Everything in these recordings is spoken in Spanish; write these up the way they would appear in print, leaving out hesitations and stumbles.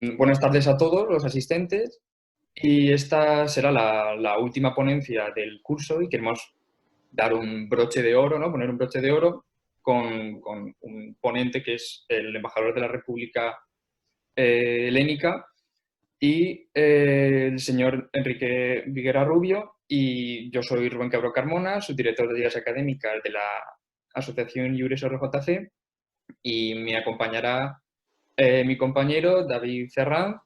Buenas tardes a todos los asistentes y esta será la última ponencia del curso y queremos dar un broche de oro, ¿no? Poner un broche de oro con un ponente que es el embajador de la República Helénica y el señor Enrique Viguera Rubio, y yo soy Rubén Cabro Carmona, subdirector de Guías Académicas de la Asociación Iures RJC, y me acompañará mi compañero David Ferrán,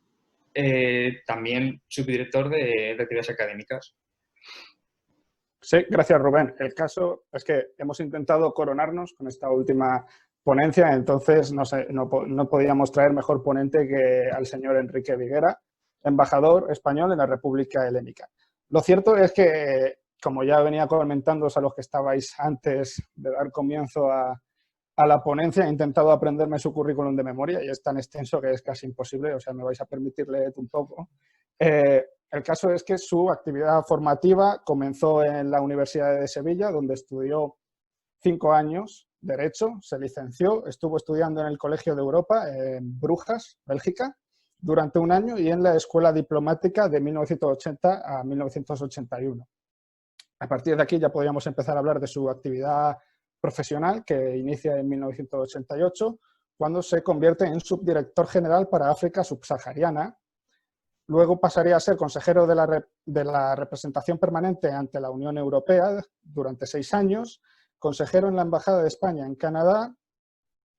también subdirector de actividades académicas. Sí, gracias Rubén. El caso es que hemos intentado coronarnos con esta última ponencia, entonces no podíamos traer mejor ponente que al señor Enrique Viguera, embajador español en la República Helénica. Lo cierto es que, como ya venía comentando a los que estabais antes de dar comienzo a la ponencia, he intentado aprenderme su currículum de memoria y es tan extenso que es casi imposible, o sea, me vais a permitir leer un poco. El caso es que su actividad formativa comenzó en la Universidad de Sevilla, donde estudió 5 años Derecho, se licenció, estuvo estudiando en el Colegio de Europa, en Brujas, Bélgica, durante un año y en la Escuela Diplomática de 1980 a 1981. A partir de aquí ya podríamos empezar a hablar de su actividad profesional, que inicia en 1988, cuando se convierte en subdirector general para África subsahariana. Luego pasaría a ser consejero de la representación permanente ante la Unión Europea durante 6 años, consejero en la Embajada de España en Canadá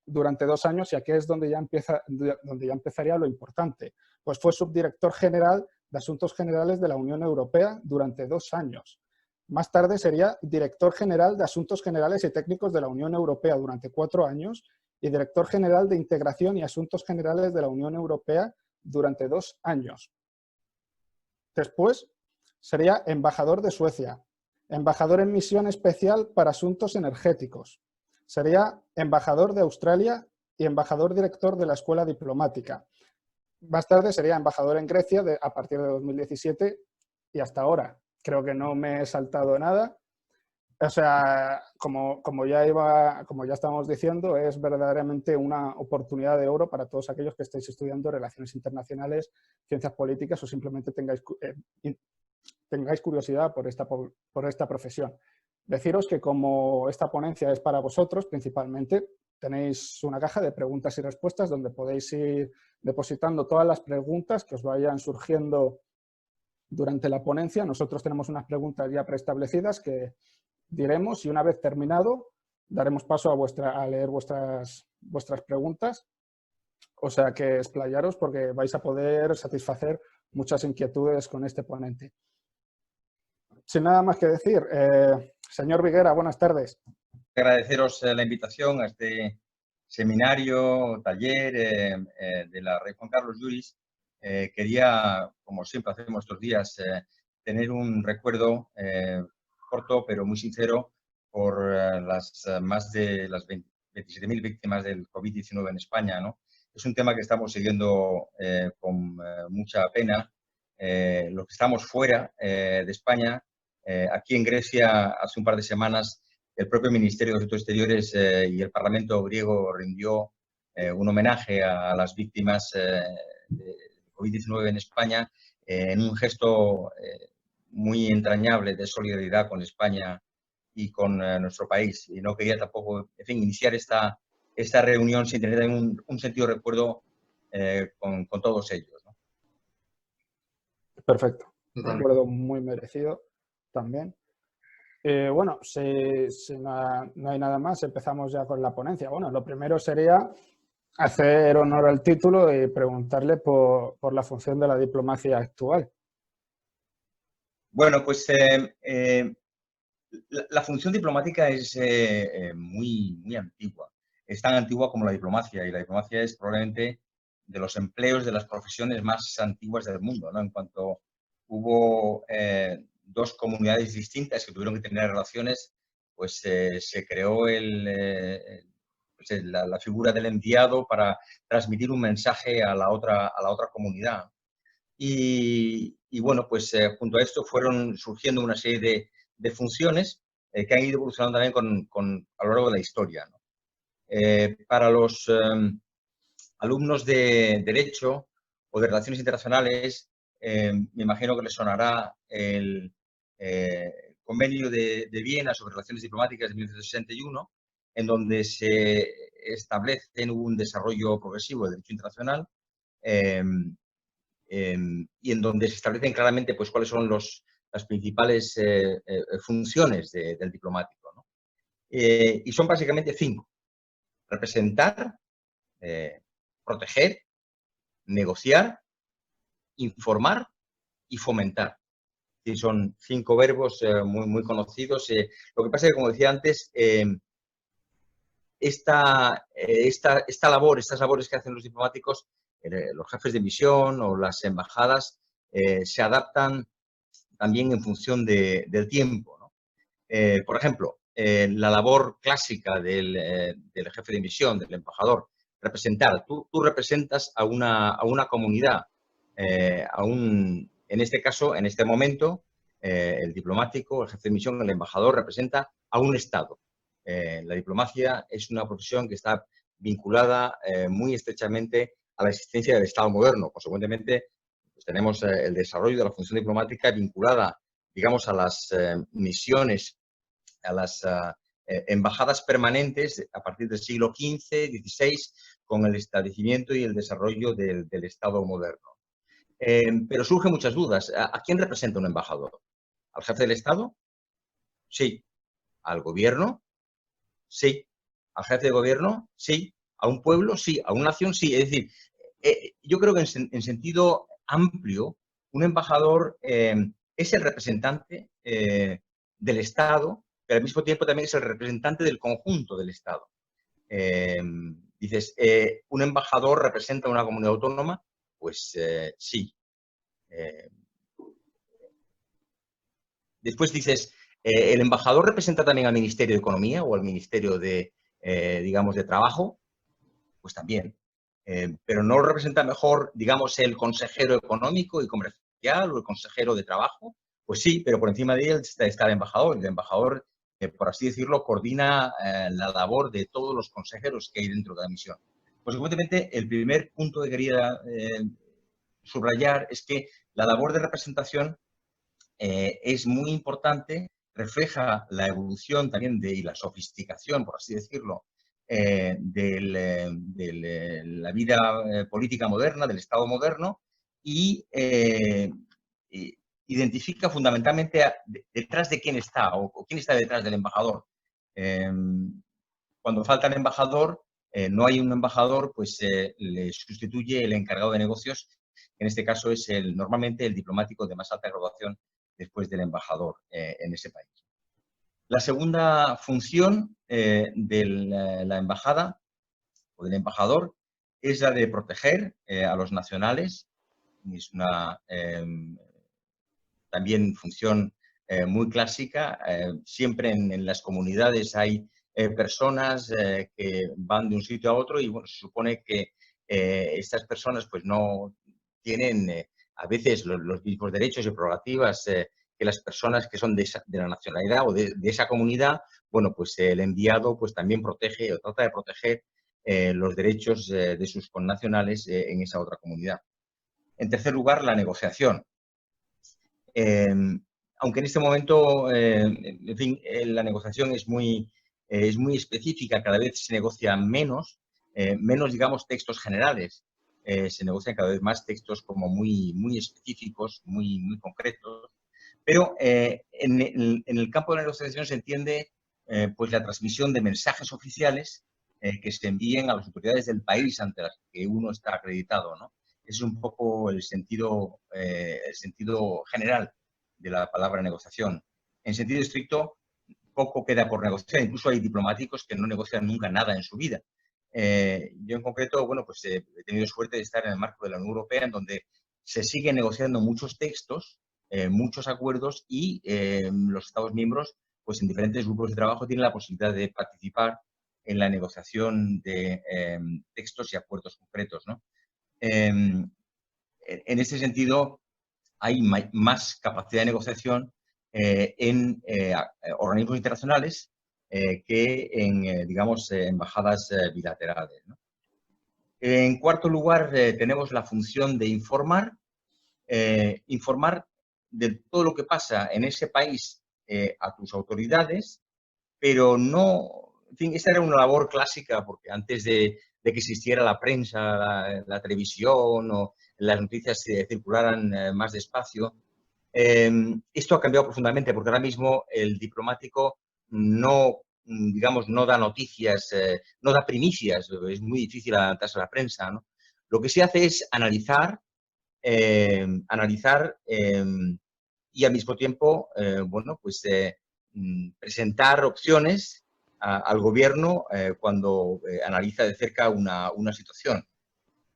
durante 2 años, y aquí es donde ya empezaría lo importante, pues fue subdirector general de Asuntos Generales de la Unión Europea durante 2 años. Más tarde sería director general de Asuntos Generales y Técnicos de la Unión Europea durante 4 años y director general de Integración y Asuntos Generales de la Unión Europea durante 2 años. Después sería embajador de Suecia, embajador en misión especial para asuntos energéticos. Sería embajador de Australia y embajador director de la Escuela Diplomática. Más tarde sería embajador en Grecia a partir de 2017 y hasta ahora. Creo que no me he saltado nada. O sea, como ya estábamos diciendo, es verdaderamente una oportunidad de oro para todos aquellos que estéis estudiando relaciones internacionales, ciencias políticas o simplemente tengáis curiosidad por esta profesión. Deciros que como esta ponencia es para vosotros principalmente, tenéis una caja de preguntas y respuestas donde podéis ir depositando todas las preguntas que os vayan surgiendo durante la ponencia. Nosotros tenemos unas preguntas ya preestablecidas que diremos y una vez terminado daremos paso a leer vuestras preguntas. O sea que explayaros porque vais a poder satisfacer muchas inquietudes con este ponente. Sin nada más que decir, señor Viguera, buenas tardes. Agradeceros la invitación a este seminario, taller de la Red Juan Carlos Lluís. Quería, como siempre hacemos estos días, tener un recuerdo corto pero muy sincero por las más de las 27.000 víctimas del COVID-19 en España, ¿no? Es un tema que estamos siguiendo con mucha pena. Los que estamos fuera de España, aquí en Grecia, hace un par de semanas, el propio Ministerio de Asuntos Exteriores y el Parlamento griego rindió un homenaje a las víctimas de COVID-19 en España en un gesto muy entrañable de solidaridad con España y con nuestro país. Y no quería tampoco, en fin, iniciar esta reunión sin tener un sentido de recuerdo con todos ellos, ¿no? Perfecto. Un recuerdo muy merecido también. Bueno, si no hay nada más, empezamos ya con la ponencia. Bueno, lo primero sería hacer honor al título y preguntarle por la función de la diplomacia actual. Bueno, pues la función diplomática es muy antigua. Es tan antigua como la diplomacia, y la diplomacia es probablemente de los empleos de las profesiones más antiguas del mundo, ¿no? En cuanto hubo dos comunidades distintas que tuvieron que tener relaciones, pues se creó la figura del enviado para transmitir un mensaje a la otra comunidad. Y bueno, pues junto a esto fueron surgiendo una serie de funciones que han ido evolucionando también a lo largo de la historia, ¿no? Para los alumnos de Derecho, o de relaciones internacionales, me imagino que les sonará el Convenio de Viena sobre relaciones diplomáticas de 1961, en donde se establece un desarrollo progresivo del derecho internacional y en donde se establecen claramente pues, cuáles son las principales funciones del diplomático, ¿no? Y son básicamente 5. Representar, proteger, negociar, informar y fomentar. Y son 5 verbos muy conocidos. Lo que pasa es que, como decía antes, estas labores que hacen los diplomáticos, los jefes de misión o las embajadas, se adaptan también en función del tiempo, ¿no? Por ejemplo, la labor clásica del jefe de misión, del embajador, representar. Tú representas a una comunidad, en este caso, en este momento, el diplomático, el jefe de misión, el embajador, representa a un Estado. La diplomacia es una profesión que está vinculada muy estrechamente a la existencia del Estado moderno. Consecuentemente, pues tenemos el desarrollo de la función diplomática vinculada, digamos, a las misiones, a las embajadas permanentes a partir del siglo XV, XVI, con el establecimiento y el desarrollo del Estado moderno. Pero surgen muchas dudas. ¿A quién representa un embajador? ¿Al jefe del Estado? Sí. ¿Al gobierno? Sí. ¿Al jefe de gobierno? Sí. ¿A un pueblo? Sí. ¿A una nación? Sí. Es decir, yo creo que en sentido amplio, un embajador es el representante del Estado, pero al mismo tiempo también es el representante del conjunto del Estado. Dices, ¿un embajador representa una comunidad autónoma? Pues sí. Después dices, ¿el embajador representa también al Ministerio de Economía o al Ministerio de, digamos, de Trabajo? Pues también. Pero no lo representa mejor, digamos, el consejero económico y comercial o el consejero de trabajo. Pues sí, pero por encima de él está el embajador. El embajador, por así decirlo, coordina la labor de todos los consejeros que hay dentro de la misión. Consecuentemente, el primer punto que quería subrayar es que la labor de representación es muy importante, refleja la evolución también y la sofisticación, por así decirlo, de la vida política moderna, del Estado moderno, y identifica fundamentalmente detrás de quién está o quién está detrás del embajador. Cuando falta el embajador, no hay un embajador, pues le sustituye el encargado de negocios, que en este caso es normalmente el diplomático de más alta graduación después del embajador en ese país. La segunda función de la embajada o del embajador es la de proteger a los nacionales. Es una también función muy clásica. Siempre en las comunidades hay personas que van de un sitio a otro y bueno, se supone que estas personas pues no tienen a veces los mismos derechos y prerrogativas que las personas que son de la nacionalidad o de esa comunidad. Bueno, pues el enviado pues también protege o trata de proteger los derechos de sus connacionales en esa otra comunidad. En tercer lugar, la negociación. Aunque en este momento, en fin, la negociación es muy específica, cada vez se negocian menos, digamos, textos generales. Se negocian cada vez más textos como muy específicos, muy concretos. Pero en el campo de la negociación se entiende pues la transmisión de mensajes oficiales que se envíen a las autoridades del país ante las que uno está acreditado, ¿no? Ese es un poco el sentido general de la palabra negociación. En sentido estricto, poco queda por negociar. Incluso hay diplomáticos que no negocian nunca nada en su vida. Yo en concreto, bueno, pues he tenido suerte de estar en el marco de la Unión Europea, en donde se siguen negociando muchos textos, muchos acuerdos y los Estados miembros, pues en diferentes grupos de trabajo, tienen la posibilidad de participar en la negociación de textos y acuerdos concretos, ¿no? En ese sentido, hay más capacidad de negociación en organismos internacionales que en, digamos, embajadas bilaterales, ¿no? En cuarto lugar, tenemos la función de informar, informar de todo lo que pasa en ese país a tus autoridades, pero no, en fin, esta era una labor clásica, porque antes de que existiera la prensa, la televisión o las noticias circularan más despacio, esto ha cambiado profundamente, porque ahora mismo el diplomático no, digamos, no da noticias, no da primicias, es muy difícil adaptarse a la prensa, ¿no? Lo que se hace es analizar, y al mismo tiempo, bueno, pues presentar opciones al gobierno cuando analiza de cerca una situación.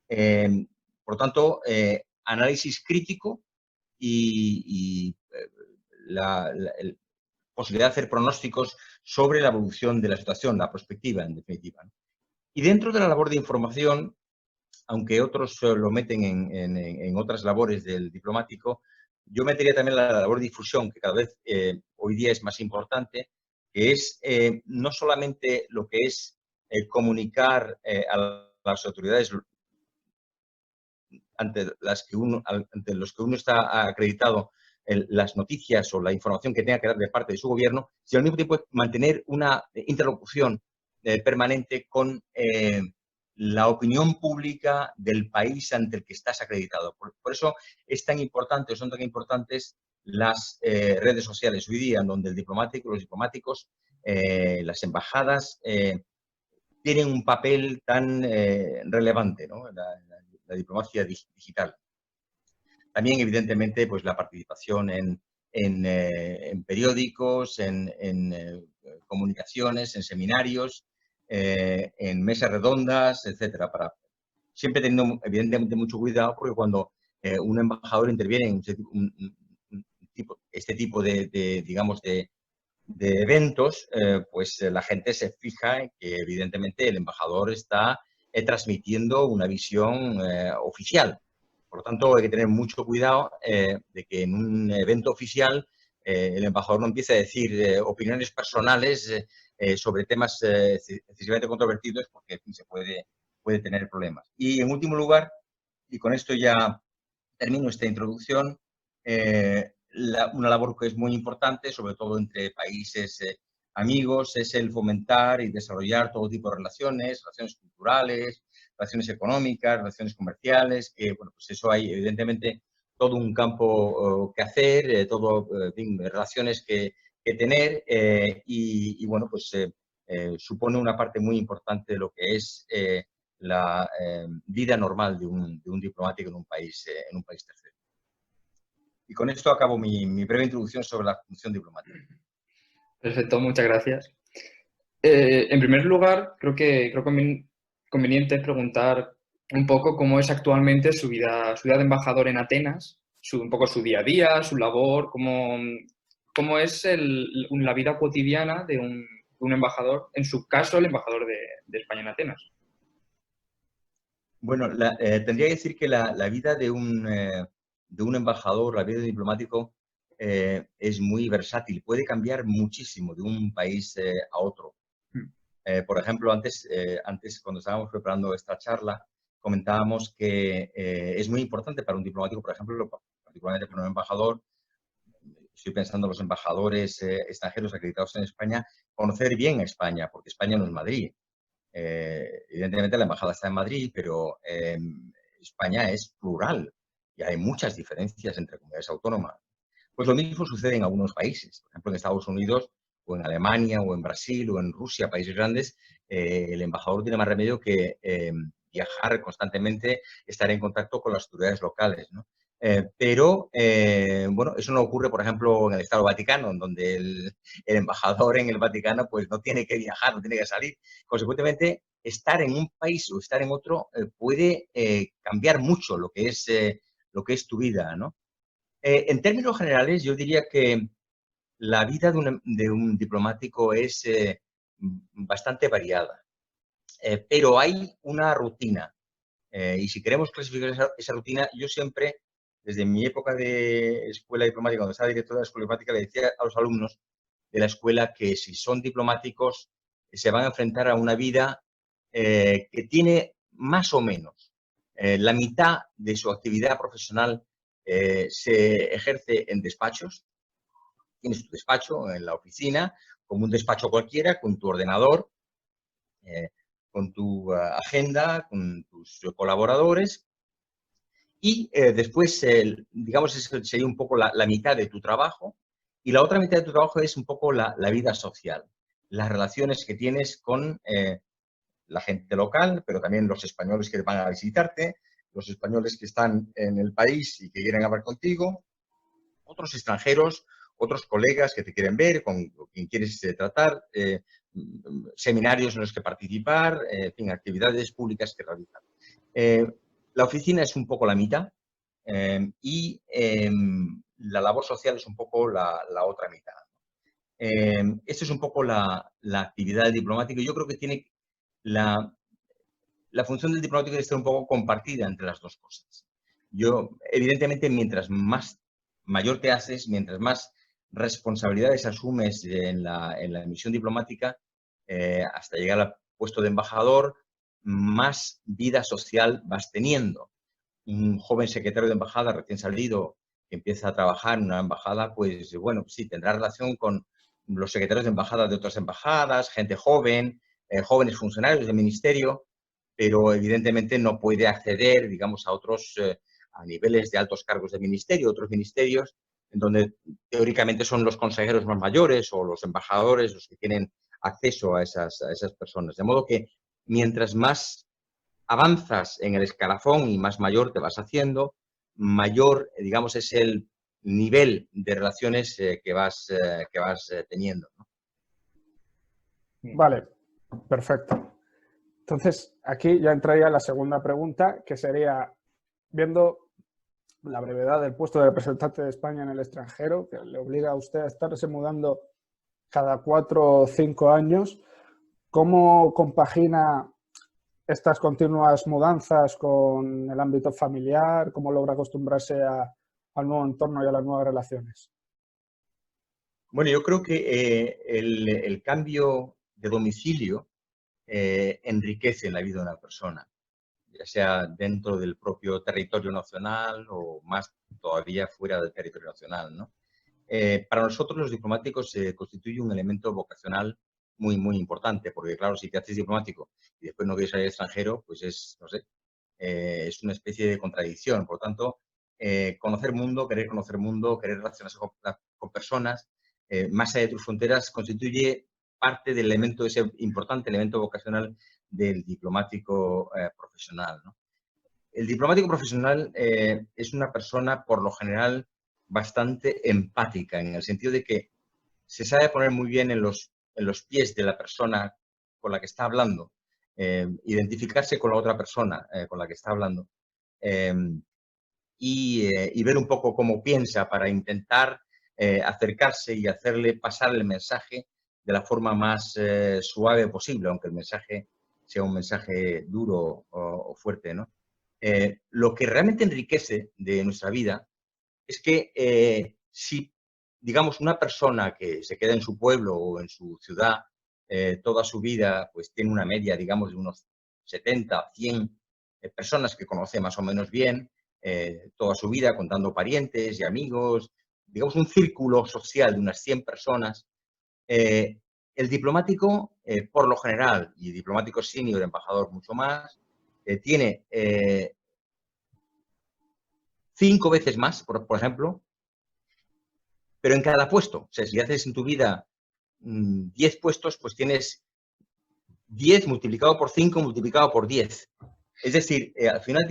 Por lo tanto, análisis crítico y la posibilidad de hacer pronósticos sobre la evolución de la situación, la perspectiva, en definitiva, ¿no? Y dentro de la labor de información, aunque otros lo meten en otras labores del diplomático, yo metería también la labor de difusión, que cada vez hoy día es más importante, que es no solamente lo que es comunicar a las autoridades ante los que uno está acreditado las noticias o la información que tenga que dar de parte de su gobierno, sino al mismo tiempo mantener una interlocución permanente con la opinión pública del país ante el que estás acreditado. Por eso es tan importante, son tan importantes las redes sociales hoy día, en donde el diplomático, los diplomáticos, las embajadas tienen un papel tan relevante, ¿no? La diplomacia digital. También, evidentemente, pues la participación en periódicos, en comunicaciones, en seminarios, en mesas redondas, etcétera, para siempre teniendo, evidentemente, mucho cuidado, porque cuando un embajador interviene en este tipo de digamos, de eventos, pues la gente se fija en que, evidentemente, el embajador está transmitiendo una visión oficial. Por lo tanto, hay que tener mucho cuidado de que en un evento oficial el embajador no empiece a decir opiniones personales sobre temas excesivamente controvertidos, porque en fin, puede tener problemas. Y, en último lugar, y con esto ya termino esta introducción, una labor que es muy importante, sobre todo entre países amigos, es el fomentar y desarrollar todo tipo de relaciones culturales, relaciones económicas, relaciones comerciales, que, bueno, pues eso hay evidentemente todo un campo que hacer, en fin, relaciones que tener y, bueno, pues supone una parte muy importante de lo que es la vida normal de un diplomático en un país tercero. Y con esto acabo mi breve introducción sobre la función diplomática. Perfecto, muchas gracias. En primer lugar, creo conveniente preguntar un poco cómo es actualmente su vida de embajador en Atenas, un poco su día a día, su labor, cómo es la vida cotidiana de un embajador, en su caso, el embajador de España en Atenas. Bueno, tendría que decir que la vida de un embajador, la vida de un diplomático, es muy versátil. Puede cambiar muchísimo de un país a otro. Por ejemplo, antes, cuando estábamos preparando esta charla, comentábamos que es muy importante para un diplomático, por ejemplo, particularmente para un embajador, estoy pensando en los embajadores extranjeros acreditados en España, conocer bien a España, porque España no es Madrid. Evidentemente la embajada está en Madrid, pero España es plural y hay muchas diferencias entre comunidades autónomas. Pues lo mismo sucede en algunos países. Por ejemplo, en Estados Unidos, o en Alemania, o en Brasil, o en Rusia, países grandes, el embajador tiene más remedio que viajar constantemente, estar en contacto con las autoridades locales, ¿no? Pero, bueno, eso no ocurre, por ejemplo, en el Estado Vaticano, en donde el embajador en el Vaticano pues no tiene que viajar, no tiene que salir. Consecuentemente, estar en un país o estar en otro puede cambiar mucho lo que es tu vida, ¿no? En términos generales, yo diría que la vida de un diplomático es bastante variada, pero hay una rutina. Y si queremos clasificar esa rutina, yo siempre, desde mi época de escuela diplomática, cuando estaba director de la escuela diplomática, le decía a los alumnos de la escuela que si son diplomáticos se van a enfrentar a una vida que tiene más o menos, la mitad de su actividad profesional se ejerce en despachos. Tienes tu despacho en la oficina, como un despacho cualquiera, con tu ordenador, con tu agenda, con tus colaboradores. Y después, digamos, eso sería un poco la mitad de tu trabajo. Y la otra mitad de tu trabajo es un poco la vida social, las relaciones que tienes con la gente local, pero también los españoles que van a visitarte, los españoles que están en el país y que quieren hablar contigo, otros extranjeros, otros colegas que te quieren ver, con quien quieres tratar, seminarios en los que participar, en fin, actividades públicas que realizar. La oficina es un poco la mitad y la labor social es un poco la otra mitad. Esto es un poco la actividad diplomática. Yo creo que tiene la función del diplomático debe estar un poco compartida entre las dos cosas. Yo, evidentemente, mientras más mayor te haces, mientras más responsabilidades asumes en la misión diplomática, hasta llegar al puesto de embajador, más vida social vas teniendo. Un joven secretario de embajada recién salido que empieza a trabajar en una embajada, pues bueno, sí, tendrá relación con los secretarios de embajada de otras embajadas, gente joven, jóvenes funcionarios del ministerio, pero evidentemente no puede acceder, digamos, a otros, a niveles de altos cargos de ministerio, otros ministerios, en donde teóricamente son los consejeros más mayores o los embajadores los que tienen acceso a esas personas. De modo que mientras más avanzas en el escalafón y más mayor te vas haciendo, mayor, digamos, es el nivel de relaciones que vas teniendo, ¿no? Vale, perfecto. Entonces, aquí ya entraría la segunda pregunta, que sería, viendo la brevedad del puesto de representante de España en el extranjero, que le obliga a usted a estarse mudando cada 4 o 5 años, ¿cómo compagina estas continuas mudanzas con el ámbito familiar? ¿Cómo logra acostumbrarse al nuevo entorno y a las nuevas relaciones? Bueno, yo creo que el cambio de domicilio enriquece la vida de una persona, ya sea dentro del propio territorio nacional o más todavía fuera del territorio nacional, ¿no? Para nosotros los diplomáticos se constituye un elemento vocacional muy, muy importante, porque claro, si te haces diplomático y después no quieres salir al extranjero, pues es, no sé, es una especie de contradicción. Por lo tanto, conocer mundo, querer relacionarse con personas, más allá de tus fronteras, constituye parte del elemento, ese importante elemento vocacional del diplomático profesional, ¿no? El diplomático profesional es una persona, por lo general, bastante empática, en el sentido de que se sabe poner muy bien en los pies de la persona con la que está hablando, identificarse con la otra persona con la que está hablando eh, y ver un poco cómo piensa para intentar acercarse y hacerle pasar el mensaje de la forma más suave posible, aunque el mensaje sea un mensaje duro o fuerte, ¿no? Lo que realmente enriquece de nuestra vida es que si, digamos, una persona que se queda en su pueblo o en su ciudad toda su vida, pues tiene una media, digamos, de unos 70, 100 personas que conoce más o menos bien, toda su vida contando parientes y amigos, digamos, un círculo social de unas 100 personas. El diplomático, por lo general, y diplomático senior, embajador mucho más, tiene 5 veces más, por ejemplo, pero en cada puesto. O sea, si haces en tu vida 10 puestos, pues tienes 10 multiplicado por 5 multiplicado por 10. Es decir, al final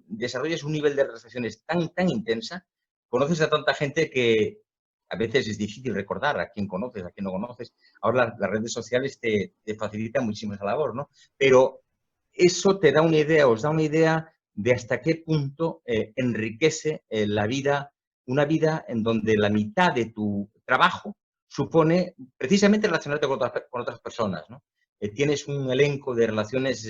desarrollas un nivel de relaciones tan intensa, conoces a tanta gente que a veces es difícil recordar a quién conoces, a quién no conoces. Ahora las redes sociales te facilitan muchísimo esa labor, ¿no? Pero eso te da una idea, os da una idea de hasta qué punto enriquece la vida, una vida en donde la mitad de tu trabajo supone precisamente relacionarte con otras personas, ¿no? Tienes un elenco de relaciones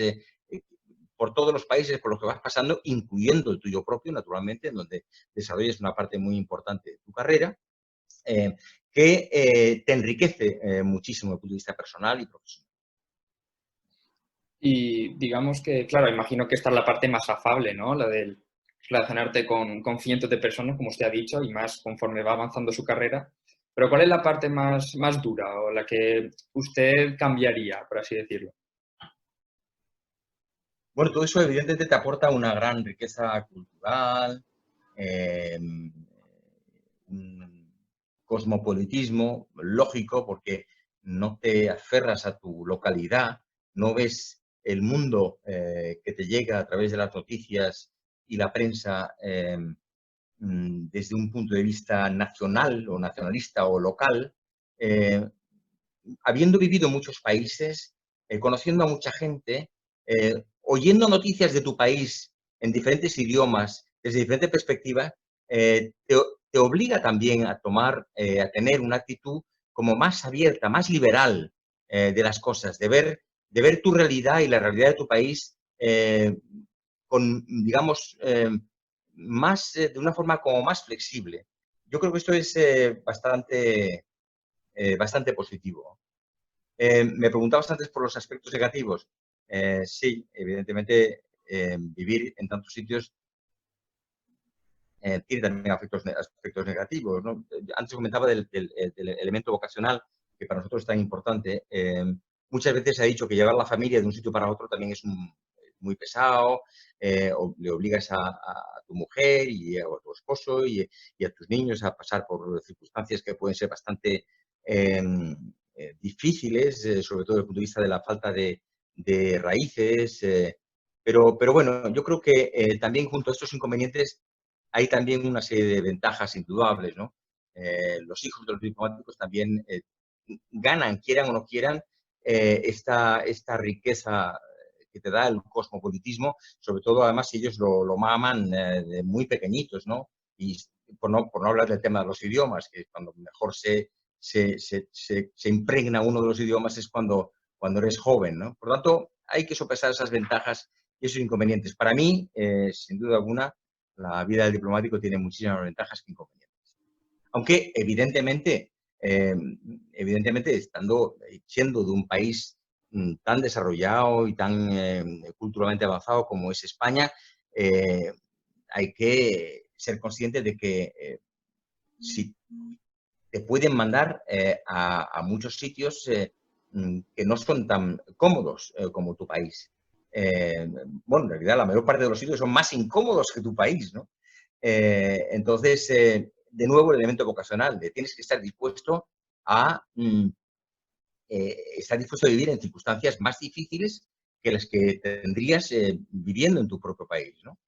por todos los países por los que vas pasando, incluyendo el tuyo propio, naturalmente, en donde desarrollas una parte muy importante de tu carrera, que te enriquece muchísimo desde el punto de vista personal y profesional. Y digamos que, claro, imagino que esta es la parte más afable, ¿no? La del relacionarte con cientos de personas, como usted ha dicho, y más conforme va avanzando su carrera. Pero ¿cuál es la parte más dura o la que usted cambiaría, por así decirlo? Bueno, todo eso evidentemente te aporta una gran riqueza cultural, un cosmopolitismo lógico, porque no te aferras a tu localidad, no ves el mundo que te llega a través de las noticias y la prensa desde un punto de vista nacional o nacionalista o local. Eh, Habiendo vivido en muchos países, conociendo a mucha gente, oyendo noticias de tu país en diferentes idiomas, desde diferentes perspectivas, te obliga también a tomar, a tener una actitud como más abierta, más liberal de las cosas, de ver tu realidad y la realidad de tu país con, digamos, más, de una forma como más flexible. Yo creo que esto es bastante positivo. Me preguntabas antes por los aspectos negativos. Sí, evidentemente, vivir en tantos sitios tiene también aspectos negativos, ¿no? Antes comentaba del elemento vocacional, que para nosotros es tan importante. Muchas veces se ha dicho que llevar la familia de un sitio para otro también es muy pesado, o le obligas a tu mujer y a tu esposo y a tus niños a pasar por circunstancias que pueden ser bastante eh, difíciles, sobre todo desde el punto de vista de la falta de raíces. Pero bueno, yo creo que también junto a estos inconvenientes hay también una serie de ventajas indudables, ¿no? Los hijos de los diplomáticos también ganan, quieran o no quieran, esta riqueza que te da el cosmopolitismo, sobre todo además si ellos lo maman de muy pequeñitos, ¿no? Y por no hablar del tema de los idiomas, que cuando mejor se impregna uno de los idiomas es cuando eres joven, ¿no? Por lo tanto, hay que sopesar esas ventajas y esos inconvenientes. Para mí, sin duda alguna, la vida del diplomático tiene muchísimas ventajas que inconvenientes. Aunque, evidentemente siendo de un país tan desarrollado y tan culturalmente avanzado como es España, eh, hay que ser consciente de que si te pueden mandar a muchos sitios que no son tan cómodos como tu país. Bueno, en realidad la mayor parte de los sitios son más incómodos que tu país, ¿no? Entonces, de nuevo, el elemento vocacional, de tienes que estar dispuesto a vivir en circunstancias más difíciles que las que tendrías viviendo en tu propio país, ¿no?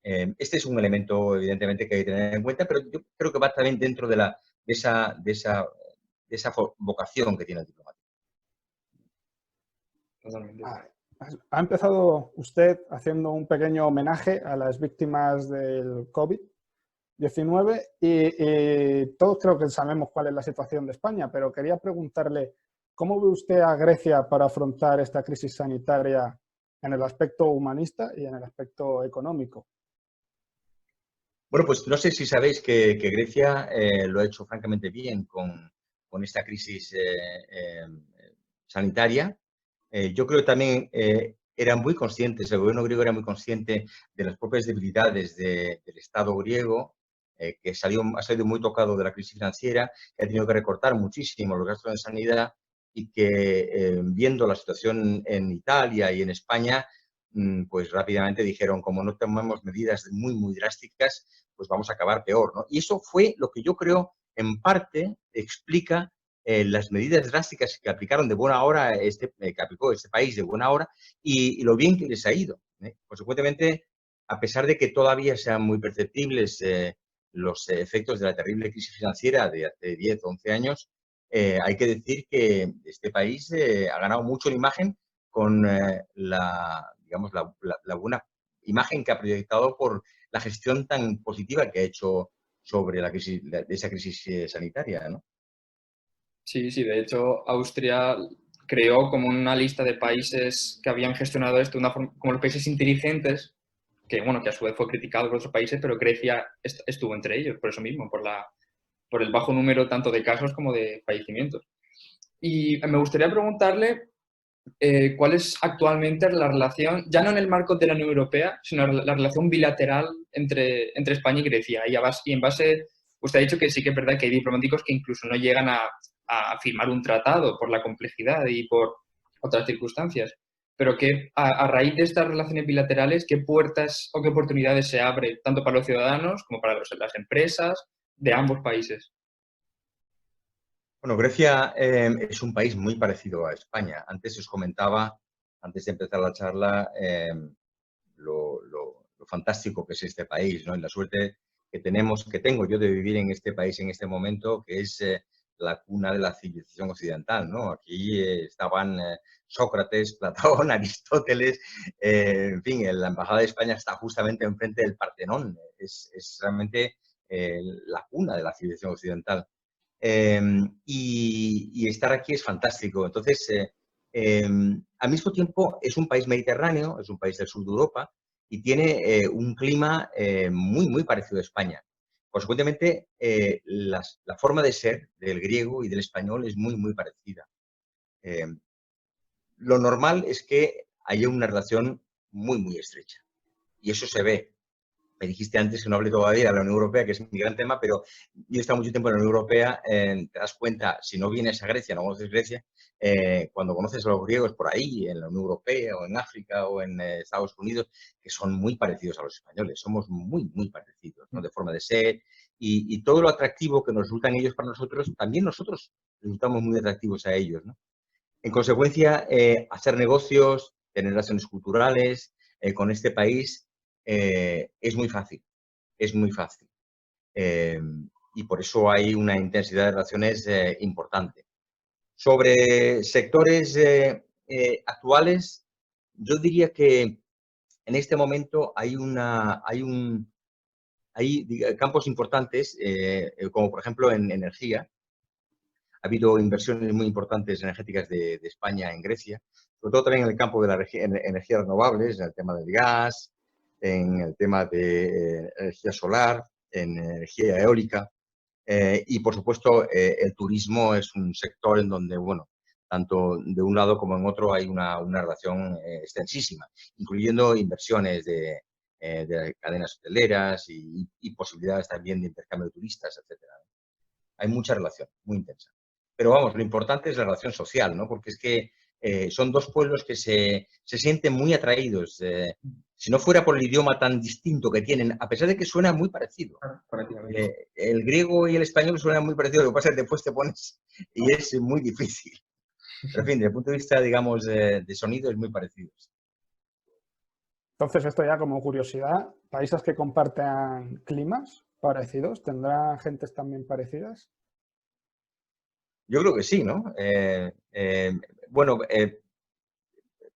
Este es un elemento, evidentemente, que hay que tener en cuenta, pero yo creo que va también dentro de esa vocación que tiene el diplomático. Totalmente. Ha empezado usted haciendo un pequeño homenaje a las víctimas del COVID-19 y todos creo que sabemos cuál es la situación de España, pero quería preguntarle, ¿cómo ve usted a Grecia para afrontar esta crisis sanitaria en el aspecto humanista y en el aspecto económico? Bueno, pues no sé si sabéis que Grecia lo ha hecho francamente bien con esta crisis sanitaria. Yo creo que también eran muy conscientes, el gobierno griego era muy consciente de las propias debilidades del Estado griego, que ha salido muy tocado de la crisis financiera, que ha tenido que recortar muchísimo los gastos de sanidad y que viendo la situación en Italia y en España, pues rápidamente dijeron, como no tomemos medidas muy drásticas, pues vamos a acabar peor, ¿no? Y eso fue lo que yo creo, en parte, explica las medidas drásticas que aplicaron de buena hora, que aplicó este país de buena hora, y lo bien que les ha ido. Consecuentemente, a pesar de que todavía sean muy perceptibles los efectos de la terrible crisis financiera de hace 10 o 11 años, hay que decir que este país ha ganado mucho en imagen con digamos, la buena imagen que ha proyectado por la gestión tan positiva que ha hecho sobre esa crisis sanitaria, ¿no? Sí, sí, de hecho, Austria creó como una lista de países que habían gestionado esto de una forma, como los países inteligentes, que bueno, que a su vez fue criticado por otros países, pero Grecia estuvo entre ellos, por eso mismo, por el bajo número tanto de casos como de fallecimientos. Y me gustaría preguntarle ¿cuál es actualmente la relación, ya no en el marco de la Unión Europea, sino la relación bilateral entre España y Grecia? Y en base, usted ha dicho que sí que es verdad que hay diplomáticos que incluso no llegan a firmar un tratado por la complejidad y por otras circunstancias. Pero que a raíz de estas relaciones bilaterales, ¿qué puertas o qué oportunidades se abren tanto para los ciudadanos como para las empresas de ambos países? Bueno, Grecia es un país muy parecido a España. Antes os comentaba, antes de empezar la charla, lo fantástico que es este país, ¿no? Y la suerte que tengo yo de vivir en este país en este momento, que es la cuna de la civilización occidental, ¿no? Aquí estaban Sócrates, Platón, Aristóteles, en fin, la Embajada de España está justamente enfrente del Partenón. Es realmente la cuna de la civilización occidental. Y estar aquí es fantástico. Entonces, al mismo tiempo, es un país mediterráneo, es un país del sur de Europa y tiene un clima muy parecido a España. Consecuentemente, la forma de ser del griego y del español es muy parecida. Eh, lo normal es que haya una relación muy estrecha y eso se ve. Me dijiste antes que no hablé todavía de la Unión Europea, que es mi gran tema, pero yo he estado mucho tiempo en la Unión Europea, te das cuenta, si no vienes a Grecia, no conoces Grecia, cuando conoces a los griegos por ahí, en la Unión Europea o en África o en Estados Unidos, que son muy parecidos a los españoles, somos muy parecidos, ¿no? De forma de ser y todo lo atractivo que nos resultan ellos para nosotros, también nosotros resultamos muy atractivos a ellos, ¿no? En consecuencia, hacer negocios, tener relaciones culturales con este país es muy fácil, es muy fácil. Y por eso hay una intensidad de relaciones importante. Sobre sectores actuales, yo diría que en este momento hay campos importantes, como por ejemplo en energía. Ha habido inversiones muy importantes energéticas de España en Grecia, sobre todo también en el campo de las energías renovables, en el tema del gas, en el tema de energía solar, en energía eólica. Y, por supuesto, el turismo es un sector en donde, bueno, tanto de un lado como en otro hay una relación extensísima, incluyendo inversiones de cadenas hoteleras y posibilidades también de intercambio de turistas, etcétera. Hay mucha relación, muy intensa. Pero vamos, lo importante es la relación social, ¿no? Porque es que son dos pueblos que se sienten muy atraídos. Si no fuera por el idioma tan distinto que tienen, a pesar de que suena muy parecido. El griego y el español suenan muy parecidos, lo que pasa es que después te pones y es muy difícil. Pero en fin, desde el punto de vista, digamos, de sonido es muy parecido. Entonces, esto ya como curiosidad, ¿países que comparten climas parecidos tendrán gentes también parecidas? Yo creo que sí, ¿no? Bueno,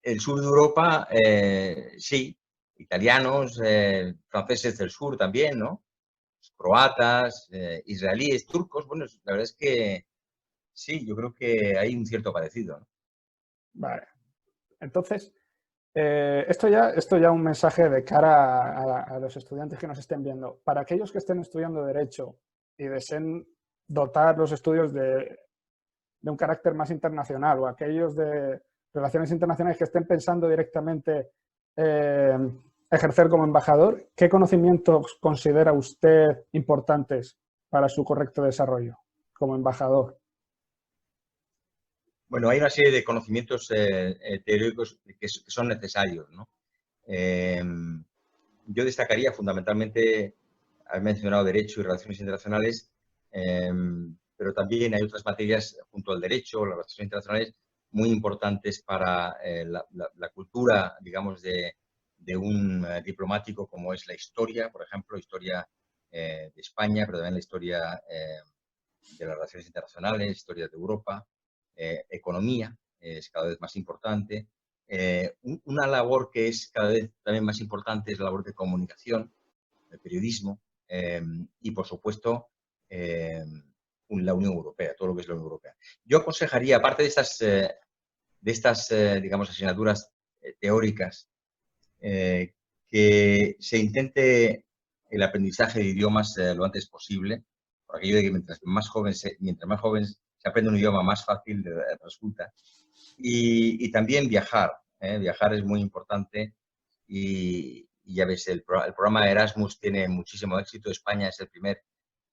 el sur de Europa, sí, italianos, franceses del sur también, ¿no? Croatas, israelíes, turcos, bueno, la verdad es que sí, yo creo que hay un cierto parecido, ¿no? Vale. Entonces, esto ya un mensaje de cara a los estudiantes que nos estén viendo. Para aquellos que estén estudiando Derecho y deseen dotar los estudios de un carácter más internacional, o aquellos de relaciones internacionales que estén pensando directamente ejercer como embajador, ¿qué conocimientos considera usted importantes para su correcto desarrollo como embajador? Bueno, hay una serie de conocimientos teóricos que son necesarios, ¿no? Yo destacaría fundamentalmente, has mencionado Derecho y Relaciones Internacionales, pero también hay otras materias junto al Derecho, las Relaciones Internacionales, muy importantes para la cultura, digamos, de un diplomático, como es la historia, por ejemplo, historia de España, pero también la historia de las relaciones internacionales, historia de Europa, economía, es cada vez más importante. Una labor que es cada vez también más importante es la labor de comunicación, de periodismo y, por supuesto, la Unión Europea, todo lo que es la Unión Europea. Yo aconsejaría, aparte de estas digamos, asignaturas teóricas, que se intente el aprendizaje de idiomas lo antes posible, por aquello de que mientras más joven se aprende un idioma, más fácil resulta. Y también viajar. Viajar es muy importante y ya ves, el programa Erasmus tiene muchísimo éxito. España es el primer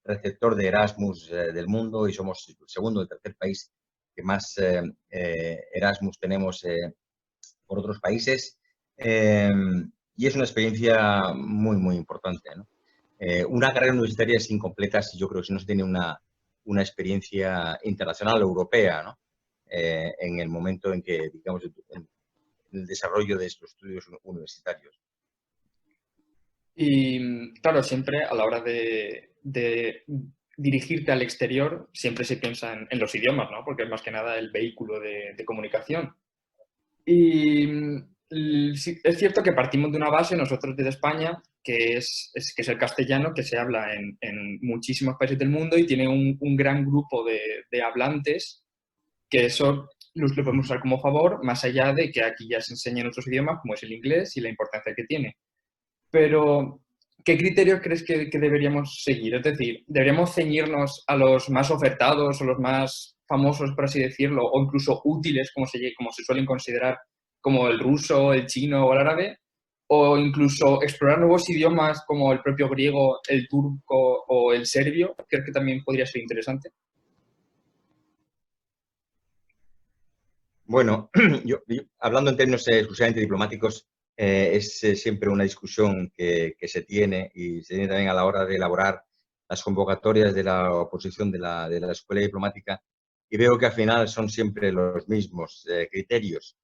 receptor de Erasmus del mundo y somos el segundo o el tercer país que más Erasmus tenemos por otros países. Y es una experiencia muy, muy importante, ¿no? Una carrera universitaria es incompleta si yo creo que si no se tiene una experiencia internacional europea, ¿no? En el momento en que, digamos, en el desarrollo de estos estudios universitarios. Y claro, siempre a la hora de dirigirte al exterior, siempre se piensa en los idiomas, ¿no? Porque es más que nada el vehículo de comunicación. Y sí, es cierto que partimos de una base, nosotros desde España, que es el castellano, que se habla en muchísimos países del mundo y tiene un gran grupo de hablantes, que eso lo podemos usar como favor, más allá de que aquí ya se enseñan otros idiomas, como es el inglés y la importancia que tiene. Pero, ¿qué criterios crees que deberíamos seguir? Es decir, ¿deberíamos ceñirnos a los más ofertados o los más famosos, por así decirlo, o incluso útiles, como se suelen considerar, como el ruso, el chino o el árabe? ¿O incluso explorar nuevos idiomas como el propio griego, el turco o el serbio? ¿Crees que también podría ser interesante? Bueno, hablando en términos exclusivamente diplomáticos, es siempre una discusión que se tiene y se tiene también a la hora de elaborar las convocatorias de la oposición de la escuela diplomática y veo que al final son siempre los mismos criterios.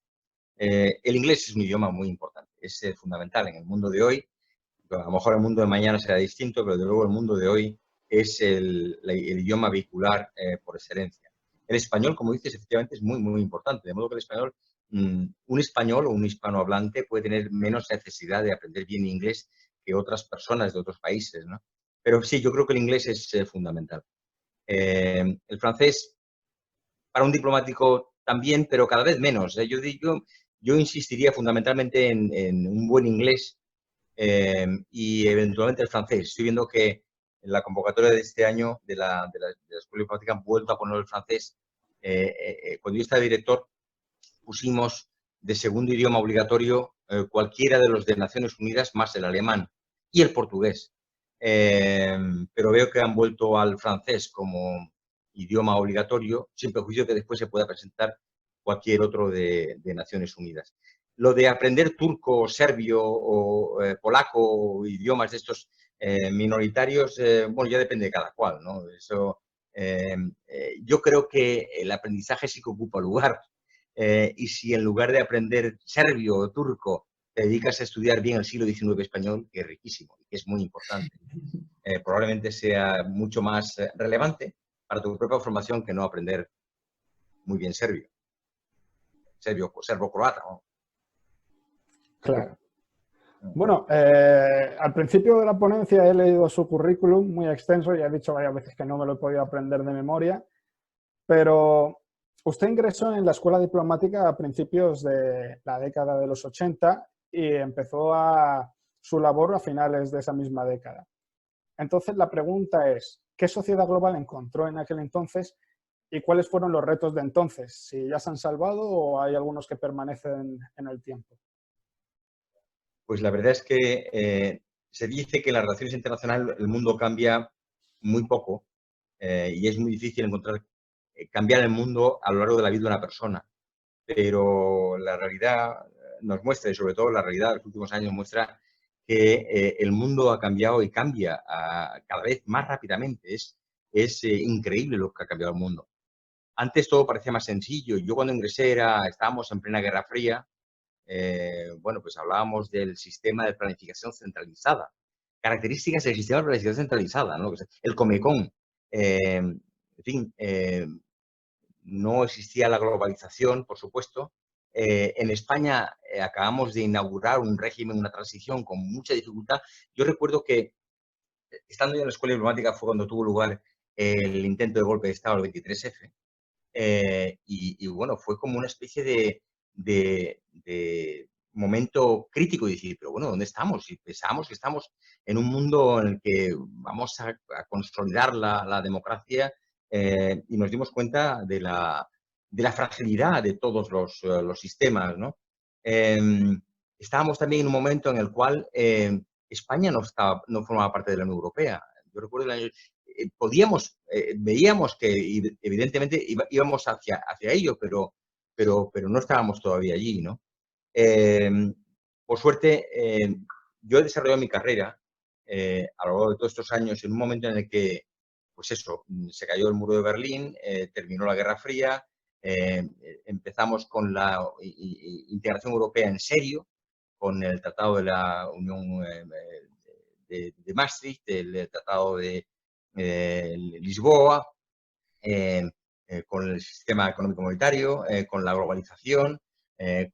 El inglés es un idioma muy importante, es fundamental en el mundo de hoy. A lo mejor el mundo de mañana será distinto, pero de luego el mundo de hoy es el idioma vehicular por excelencia. El español, como dices, efectivamente es muy, muy importante. De modo que el español, un español o un hispanohablante puede tener menos necesidad de aprender bien inglés que otras personas de otros países, ¿no? Pero sí, yo creo que el inglés es fundamental. El francés, para un diplomático también, pero cada vez menos. Yo insistiría fundamentalmente en un buen inglés y eventualmente el francés. Estoy viendo que en la convocatoria de este año de la Escuela Diplomática han vuelto a poner el francés. Cuando yo estaba director, pusimos de segundo idioma obligatorio cualquiera de los de Naciones Unidas más el alemán y el portugués. Pero veo que han vuelto al francés como idioma obligatorio, sin perjuicio que después se pueda presentar cualquier otro de Naciones Unidas. Lo de aprender turco, serbio o polaco o idiomas de estos minoritarios, bueno, ya depende de cada cual, ¿no? Eso, yo creo que el aprendizaje sí que ocupa lugar. Y si en lugar de aprender serbio o turco te dedicas a estudiar bien el siglo XIX español, que es riquísimo y que es muy importante, probablemente sea mucho más relevante para tu propia formación que no aprender muy bien serbio, serbo-croata, ¿no? Claro. Bueno, al principio de la ponencia he leído su currículum muy extenso y he dicho varias veces que no me lo he podido aprender de memoria, pero usted ingresó en la escuela diplomática a principios de la década de los 80 y empezó su labor a finales de esa misma década. Entonces, la pregunta es, ¿qué sociedad global encontró en aquel entonces y cuáles fueron los retos de entonces? ¿Si ya se han salvado o hay algunos que permanecen en el tiempo? Pues la verdad es que se dice que en las relaciones internacionales el mundo cambia muy poco y es muy difícil cambiar el mundo a lo largo de la vida de una persona. Pero la realidad nos muestra, y sobre todo la realidad de los últimos años muestra que el mundo ha cambiado y cambia cada vez más rápidamente. Es increíble lo que ha cambiado el mundo. Antes todo parecía más sencillo. Yo cuando ingresé estábamos en plena Guerra Fría. Bueno, pues hablábamos del sistema de planificación centralizada. Características del sistema de planificación centralizada, ¿no? El Comecon. En fin, no existía la globalización, por supuesto. En España acabamos de inaugurar un régimen, una transición con mucha dificultad. Yo recuerdo que, estando yo en la escuela diplomática, fue cuando tuvo lugar el intento de golpe de Estado, el 23F. Y bueno, fue como una especie de momento crítico y decir, pero bueno, ¿dónde estamos? Y pensamos que estamos en un mundo en el que vamos a consolidar la democracia y nos dimos cuenta la fragilidad de todos los sistemas, ¿no? Estábamos también en un momento en el cual España no formaba parte de la Unión Europea. Yo recuerdo veíamos que evidentemente íbamos hacia ello, pero no estábamos todavía allí, ¿no? Por suerte, yo he desarrollado mi carrera a lo largo de todos estos años en un momento en el que, pues eso, se cayó el muro de Berlín, terminó la Guerra Fría, empezamos con la integración europea en serio, con el Tratado de la Unión de Maastricht, el Tratado de Lisboa, con el sistema económico monetario, con la globalización,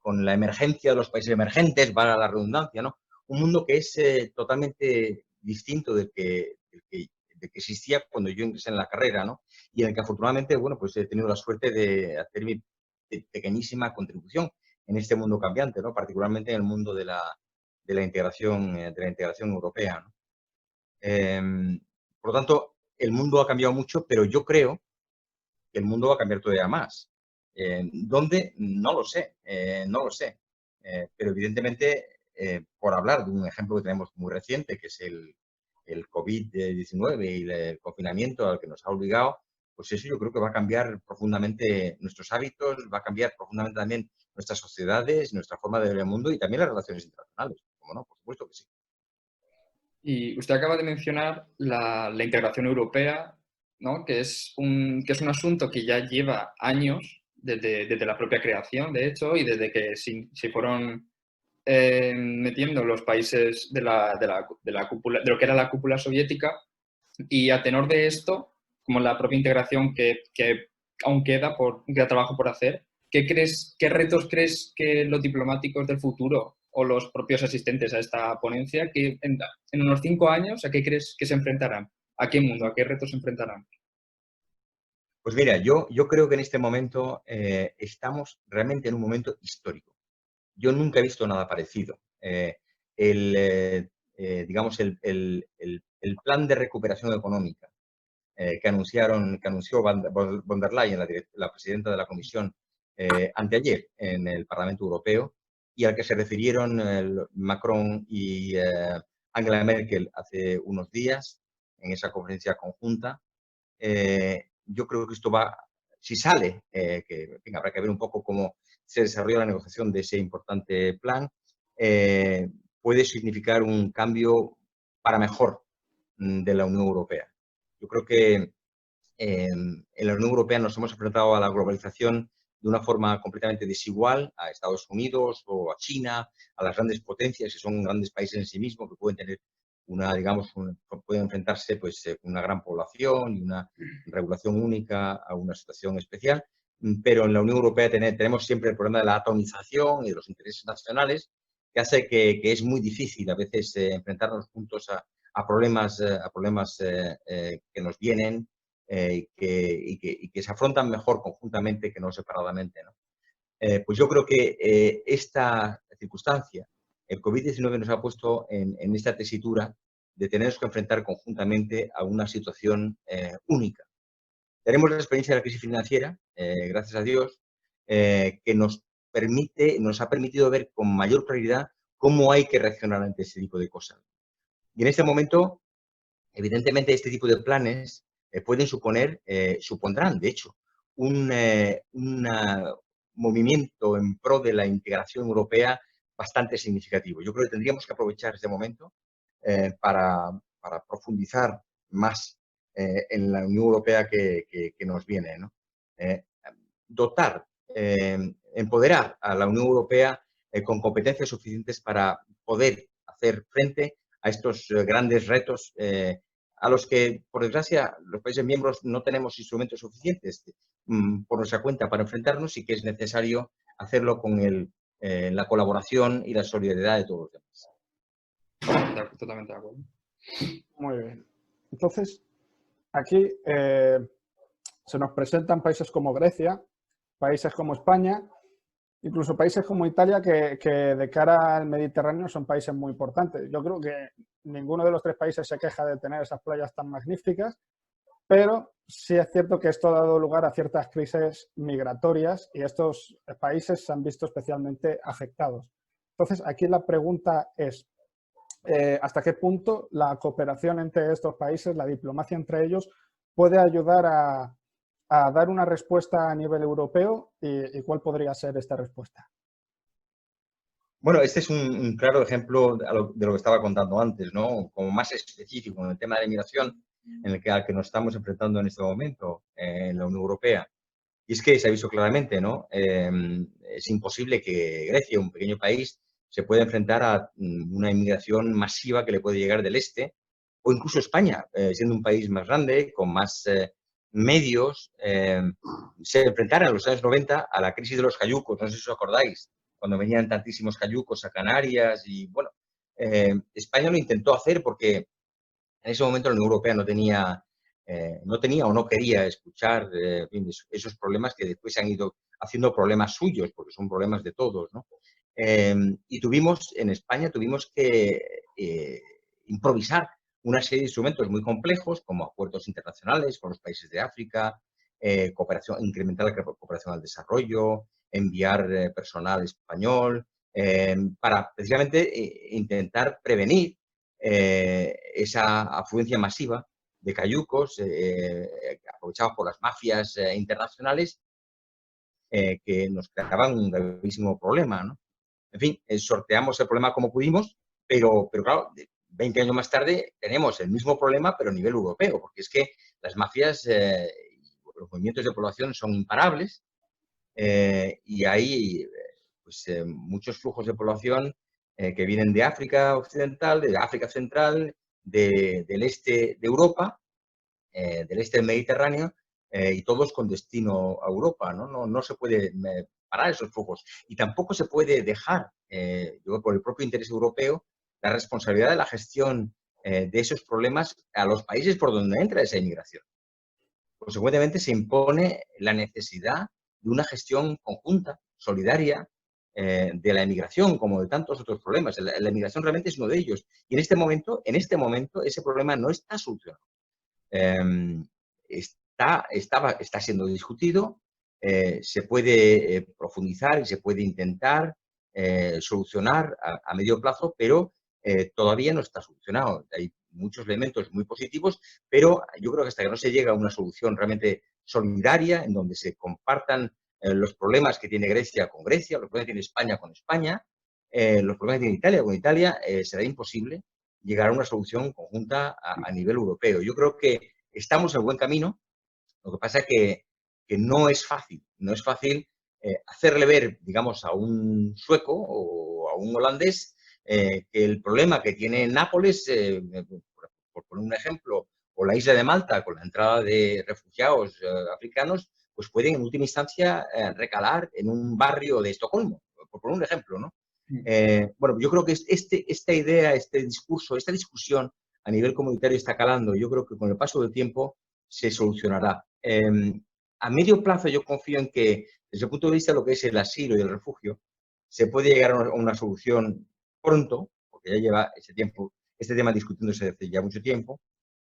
con la emergencia de los países emergentes, valga la redundancia, ¿no? Un mundo que es totalmente distinto del que existía cuando yo ingresé en la carrera, ¿no? Y en el que afortunadamente, bueno, pues he tenido la suerte de hacer mi pequeñísima contribución en este mundo cambiante, ¿no? Particularmente en el mundo de la integración europea, ¿no? Por lo tanto, el mundo ha cambiado mucho, pero yo creo que el mundo va a cambiar todavía más. ¿Dónde? No lo sé, no lo sé. Pero evidentemente, por hablar de un ejemplo que tenemos muy reciente, que es el COVID-19 y el confinamiento al que nos ha obligado, pues eso yo creo que va a cambiar profundamente nuestros hábitos, va a cambiar profundamente también nuestras sociedades, nuestra forma de ver el mundo y también las relaciones internacionales. ¿Cómo no? Por supuesto que sí. Y usted acaba de mencionar la integración europea, ¿no? Que es un asunto que ya lleva años, desde la propia creación, de hecho, y desde que se fueron metiendo los países de la cúpula, de lo que era la cúpula soviética, y a tenor de esto, como la propia integración que aún queda trabajo por hacer, ¿qué retos crees que los diplomáticos del futuro o los propios asistentes a esta ponencia, que en unos 5 años, ¿a qué crees que se enfrentarán? ¿A qué mundo? ¿A qué retos se enfrentarán? Pues mira, yo creo que en este momento estamos realmente en un momento histórico. Yo nunca he visto nada parecido. Digamos, el plan de recuperación económica que anunció von der Leyen, la presidenta de la Comisión, anteayer en el Parlamento Europeo, y al que se refirieron Macron y Angela Merkel hace unos días en esa conferencia conjunta. Yo creo que esto va, si sale, que en fin, habrá que ver un poco cómo se desarrolla la negociación de ese importante plan, puede significar un cambio para mejor de la Unión Europea. Yo creo que en la Unión Europea nos hemos enfrentado a la globalización de una forma completamente desigual a Estados Unidos o a China, a las grandes potencias, que son grandes países en sí mismos, que pueden tener pueden enfrentarse pues, con una gran población y una regulación única a una situación especial. Pero en la Unión Europea tenemos siempre el problema de la atomización y de los intereses nacionales, que hace que es muy difícil a veces enfrentarnos juntos a problemas que nos vienen y que se afrontan mejor conjuntamente que no separadamente, ¿no? Pues yo creo que esta circunstancia, el COVID-19 nos ha puesto en esta tesitura de tener que enfrentar conjuntamente a una situación única. Tenemos la experiencia de la crisis financiera, gracias a Dios, que nos ha permitido ver con mayor claridad cómo hay que reaccionar ante ese tipo de cosas. Y en este momento, evidentemente, este tipo de planes supondrán, de hecho, un movimiento en pro de la integración europea bastante significativo. Yo creo que tendríamos que aprovechar este momento para profundizar más en la Unión Europea que nos viene, ¿no? Dotar, empoderar a la Unión Europea con competencias suficientes para poder hacer frente a estos grandes retos a los que, por desgracia, los países miembros no tenemos instrumentos suficientes por nuestra cuenta para enfrentarnos y que es necesario hacerlo con la colaboración y la solidaridad de todos los demás. Totalmente de acuerdo. Muy bien. Entonces, aquí se nos presentan países como Grecia, países como España, incluso países como Italia, que de cara al Mediterráneo son países muy importantes. Yo creo que ninguno de los tres países se queja de tener esas playas tan magníficas, pero sí es cierto que esto ha dado lugar a ciertas crisis migratorias y estos países se han visto especialmente afectados. Entonces, aquí la pregunta es, ¿hasta qué punto la cooperación entre estos países, la diplomacia entre ellos, puede ayudar a dar una respuesta a nivel europeo y cuál podría ser esta respuesta? Bueno, este es un claro ejemplo de lo que estaba contando antes, ¿no? Como más específico en el tema de la inmigración al que nos estamos enfrentando en este momento en la Unión Europea. Y es que se ha visto claramente, ¿no? Es imposible que Grecia, un pequeño país, se pueda enfrentar a una inmigración masiva que le puede llegar del este, o incluso España, siendo un país más grande, con más medios, se enfrentara en los años 90 a la crisis de los cayucos, no sé si os acordáis, cuando venían tantísimos cayucos a Canarias y, bueno, España lo intentó hacer porque en ese momento la Unión Europea no tenía o no quería escuchar en fin, esos problemas que después se han ido haciendo problemas suyos, porque son problemas de todos, ¿no? Y en España tuvimos que improvisar una serie de instrumentos muy complejos, como acuerdos internacionales con los países de África, incrementar la cooperación al desarrollo, enviar personal español, para precisamente intentar prevenir esa afluencia masiva de cayucos aprovechados por las mafias internacionales que nos creaban un gravísimo problema, ¿no? En fin, sorteamos el problema como pudimos, pero claro, 20 años más tarde tenemos el mismo problema, pero a nivel europeo, porque es que las mafias, los movimientos de población son imparables y hay pues, muchos flujos de población que vienen de África Occidental, de África Central, del este de Europa, del este del Mediterráneo, y todos con destino a Europa, ¿no? No se puede parar esos flujos. Y tampoco se puede dejar, yo, por el propio interés europeo, la responsabilidad de la gestión de esos problemas a los países por donde entra esa inmigración. Consecuentemente, se impone la necesidad de una gestión conjunta, solidaria, de la emigración, como de tantos otros problemas. La emigración realmente es uno de ellos. Y en este momento, ese problema no está solucionado. Está siendo discutido, se puede profundizar y se puede intentar solucionar a medio plazo, pero todavía no está solucionado. Hay muchos elementos muy positivos, pero yo creo que hasta que no se llega a una solución realmente solidaria, en donde se compartan los problemas que tiene Grecia con Grecia, los problemas que tiene España con España, los problemas que tiene Italia con Italia, será imposible llegar a una solución conjunta a nivel europeo. Yo creo que estamos en el buen camino, lo que pasa es que no es fácil, hacerle ver, digamos, a un sueco o a un holandés que el problema que tiene Nápoles, por poner un ejemplo, o la isla de Malta con la entrada de refugiados africanos, pues pueden en última instancia recalar en un barrio de Estocolmo, por poner un ejemplo, ¿no? Bueno, yo creo que esta idea, este discurso, esta discusión a nivel comunitario está calando. Yo creo que con el paso del tiempo se solucionará. A medio plazo yo confío en que, desde el punto de vista de lo que es el asilo y el refugio, se puede llegar a una solución pronto, porque ya lleva este tema discutiéndose desde ya mucho tiempo,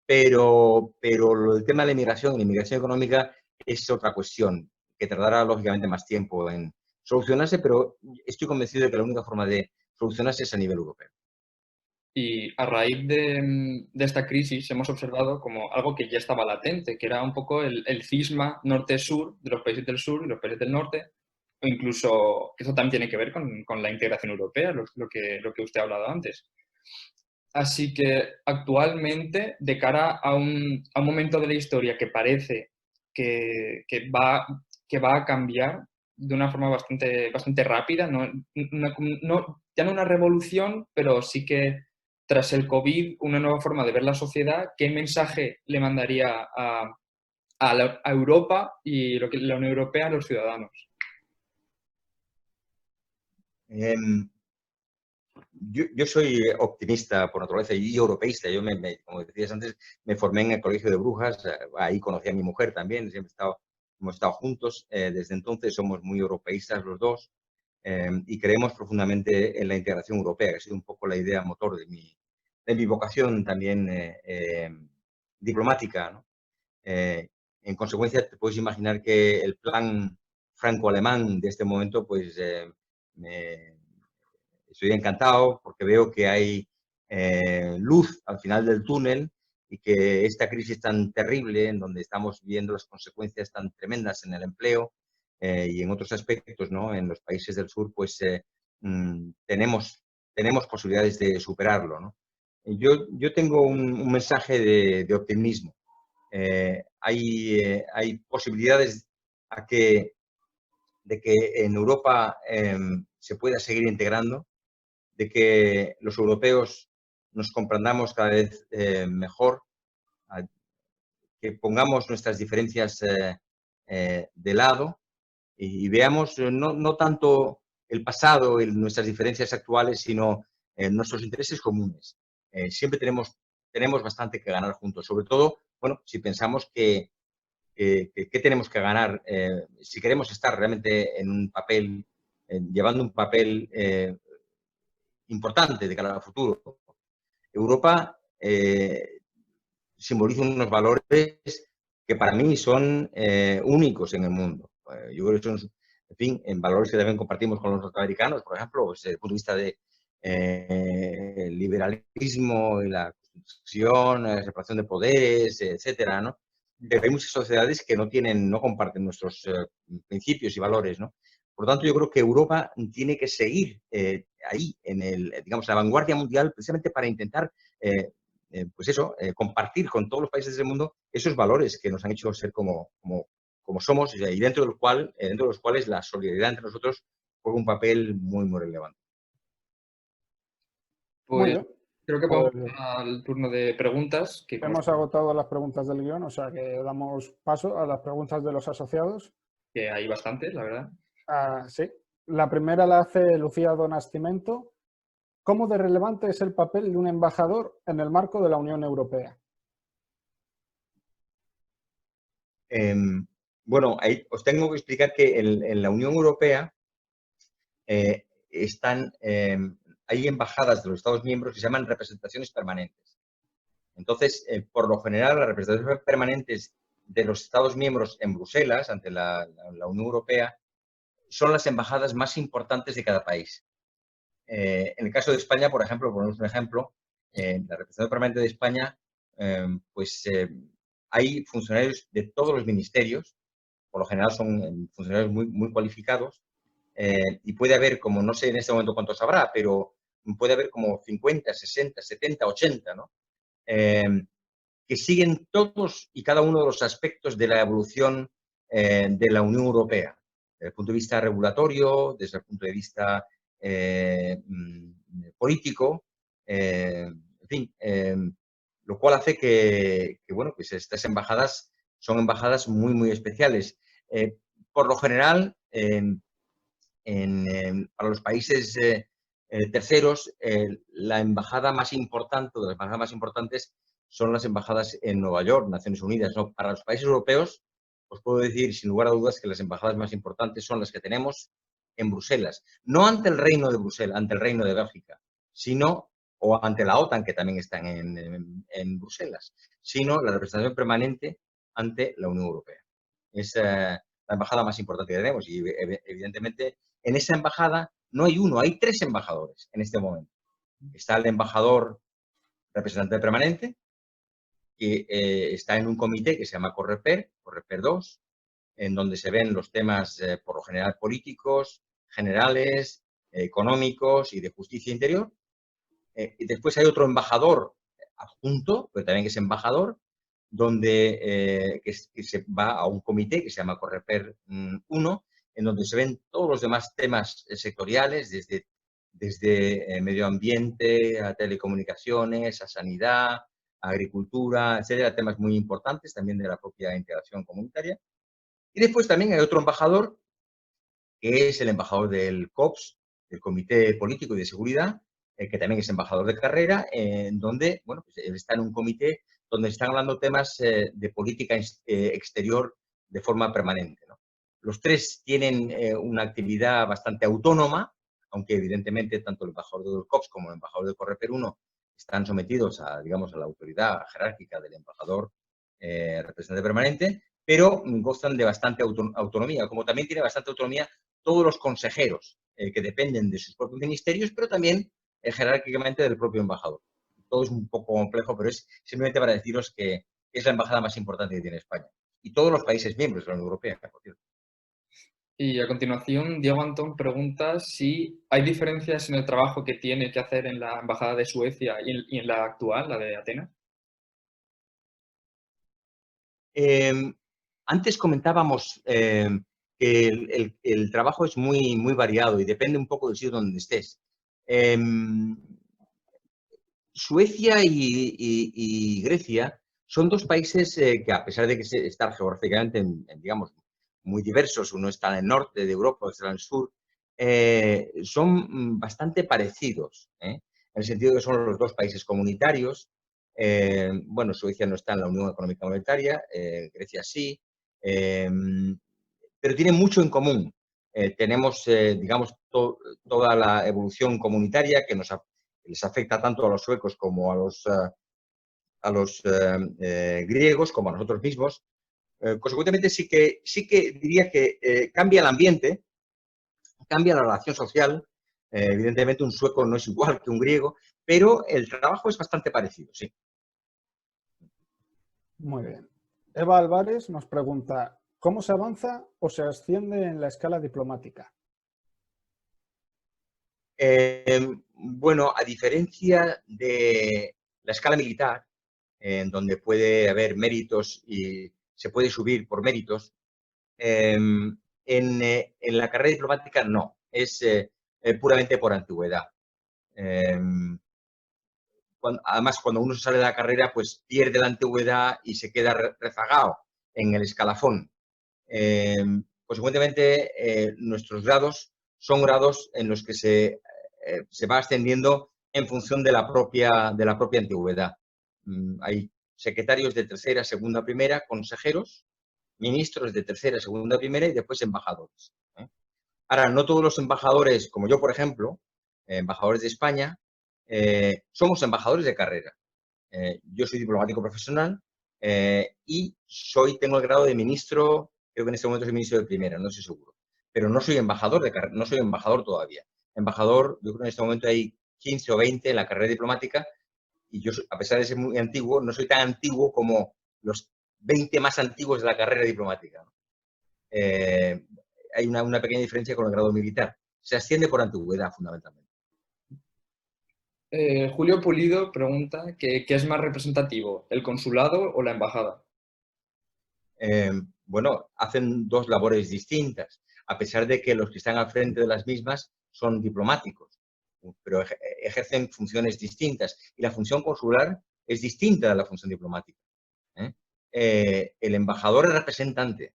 pero el tema de la inmigración económica es otra cuestión que tardará lógicamente más tiempo en solucionarse, pero estoy convencido de que la única forma de solucionarse es a nivel europeo. Y a raíz de esta crisis hemos observado como algo que ya estaba latente, que era un poco el cisma norte-sur de los países del sur y los países del norte, o incluso, que eso también tiene que ver con la integración europea, lo que usted ha hablado antes. Así que actualmente, de cara a un momento de la historia que parece que va a cambiar de una forma bastante rápida, ya no una revolución, pero sí que tras el COVID, una nueva forma de ver la sociedad, ¿qué mensaje le mandaría a Europa y lo que la Unión Europea a los ciudadanos? Yo soy optimista por naturaleza y europeísta. Yo, como decías antes, me formé en el Colegio de Brujas, ahí conocí a mi mujer también, hemos estado juntos. Desde entonces somos muy europeístas los dos y creemos profundamente en la integración europea, que ha sido un poco la idea motor de mi vocación también diplomática, ¿no? En consecuencia, te puedes imaginar que el plan franco-alemán de este momento, pues estoy encantado porque veo que hay luz al final del túnel y que esta crisis tan terrible, en donde estamos viendo las consecuencias tan tremendas en el empleo y en otros aspectos, ¿no? En los países del sur, pues tenemos posibilidades de superarlo, ¿no? Yo tengo un mensaje de optimismo. Hay posibilidades de que en Europa se pueda seguir integrando, de que los europeos nos comprendamos cada vez mejor, que pongamos nuestras diferencias de lado y veamos no tanto el pasado y nuestras diferencias actuales, sino nuestros intereses comunes. Siempre tenemos bastante que ganar juntos, sobre todo, bueno, si pensamos que tenemos que ganar, si queremos estar realmente en un papel, llevando un papel importante de cara al futuro. Europa simboliza unos valores que para mí son únicos en el mundo. Yo creo que son, en fin, en valores que también compartimos con los norteamericanos, por ejemplo, pues, desde el punto de vista de liberalismo y la constitución, la separación de poderes, etcétera, ¿no? Pero hay muchas sociedades que no comparten nuestros principios y valores, ¿no? Por lo tanto, yo creo que Europa tiene que seguir ahí, digamos, la vanguardia mundial, precisamente para intentar pues eso, compartir con todos los países del mundo esos valores que nos han hecho ser como somos y dentro de los cuales la solidaridad entre nosotros juega un papel muy, muy relevante. Muy Pues bien. creo que Pues vamos al turno de preguntas. hemos agotado las preguntas del guión, o sea que damos paso a las preguntas de los asociados. Que hay bastantes, la verdad. Sí. La primera la hace Lucía Donastimento. ¿Cómo de relevante es el papel de un embajador en el marco de la Unión Europea? Bueno, ahí os tengo que explicar que en la Unión Europea hay embajadas de los Estados miembros que se llaman representaciones permanentes. Entonces, por lo general, las representaciones permanentes de los Estados miembros en Bruselas, ante la Unión Europea, son las embajadas más importantes de cada país. En el caso de España, por ejemplo, ponemos un ejemplo, la representación permanente de España, hay funcionarios de todos los ministerios, por lo general son funcionarios muy, muy cualificados, y puede haber, como no sé en este momento cuántos habrá, pero puede haber como 50, 60, 70, 80, ¿no? Que siguen todos y cada uno de los aspectos de la evolución de la Unión Europea, desde el punto de vista regulatorio, desde el punto de vista político, en fin, lo cual hace que, bueno, pues estas embajadas son embajadas muy, muy especiales. Por lo general, para los países terceros, la embajada más importante, o las embajadas más importantes, son las embajadas en Nueva York, Naciones Unidas, ¿no? Para los países europeos, os puedo decir sin lugar a dudas que las embajadas más importantes son las que tenemos en Bruselas. No ante el Reino de Bruselas, ante el Reino de Bélgica, sino, o ante la OTAN, que también están en Bruselas, sino la representación permanente ante la Unión Europea. Es la embajada más importante que tenemos y, evidentemente, en esa embajada no hay uno, hay 3 embajadores en este momento. Está el embajador representante permanente, que está en un comité que se llama Coreper 2, en donde se ven los temas, por lo general, políticos, generales, económicos y de justicia interior. Y después hay otro embajador adjunto, pero también es embajador, donde que se va a un comité que se llama Coreper 1, en donde se ven todos los demás temas sectoriales, desde medio ambiente, a telecomunicaciones, a sanidad, a agricultura, etcétera, temas muy importantes también de la propia integración comunitaria. Y después también hay otro embajador, que es el embajador del COPS, del Comité Político y de Seguridad, que también es embajador de carrera, en donde, bueno, pues él está en un comité donde están hablando temas de política exterior de forma permanente, ¿no? Los 3 tienen una actividad bastante autónoma, aunque evidentemente tanto el embajador del COPS como el embajador de Coreper 1 están sometidos a, digamos, a la autoridad jerárquica del embajador representante permanente, pero gozan de bastante autonomía, como también tiene bastante autonomía todos los consejeros que dependen de sus propios ministerios, pero también jerárquicamente del propio embajador. Todo es un poco complejo, pero es simplemente para deciros que es la embajada más importante que tiene España. Y todos los países miembros de la Unión Europea, por cierto. Y a continuación, Diego Antón pregunta si hay diferencias en el trabajo que tiene que hacer en la embajada de Suecia y en la actual, la de Atenas. Antes comentábamos que el trabajo es muy, muy variado y depende un poco del sitio donde estés. Suecia y Grecia son dos países que, a pesar de que están geográficamente, digamos, muy diversos, uno está en el norte de Europa, otro está en el sur, son bastante parecidos, en el sentido de que son los dos países comunitarios. Bueno, Suecia no está en la Unión Económica Monetaria, Grecia sí, pero tienen mucho en común. Tenemos, digamos, toda la evolución comunitaria que les afecta tanto a los suecos como a los griegos, como a nosotros mismos. Consecuentemente, sí que diría que cambia el ambiente, cambia la relación social. Evidentemente, un sueco no es igual que un griego, pero el trabajo es bastante parecido, sí. Muy bien. Eva Álvarez nos pregunta, ¿cómo se avanza o se asciende en la escala diplomática? Bueno, a diferencia de la escala militar, en donde puede haber méritos y se puede subir por méritos, en la carrera diplomática no, es puramente por antigüedad. Además, cuando uno sale de la carrera, pues pierde la antigüedad y se queda rezagado en el escalafón. Consecuentemente, nuestros grados son grados en los que se va ascendiendo en función de la propia antigüedad. Hay secretarios de tercera, segunda, primera, consejeros, ministros de tercera, segunda, primera y después embajadores. Ahora, no todos los embajadores, como yo, por ejemplo, embajadores de España, somos embajadores de carrera. Yo soy diplomático profesional y tengo el grado de ministro, creo que en este momento soy ministro de primera, no estoy seguro. Pero no soy embajador de carrera, no soy embajador todavía. Embajador, yo creo que en este momento hay 15 o 20 en la carrera diplomática y yo, a pesar de ser muy antiguo, no soy tan antiguo como los 20 más antiguos de la carrera diplomática. Hay una pequeña diferencia con el grado militar. Se asciende por antigüedad, fundamentalmente. Julio Pulido pregunta ¿qué es más representativo, el consulado o la embajada? Bueno, hacen dos labores distintas, a pesar de que los que están al frente de las mismas son diplomáticos, pero ejercen funciones distintas. Y la función consular es distinta de la función diplomática. El embajador es representante,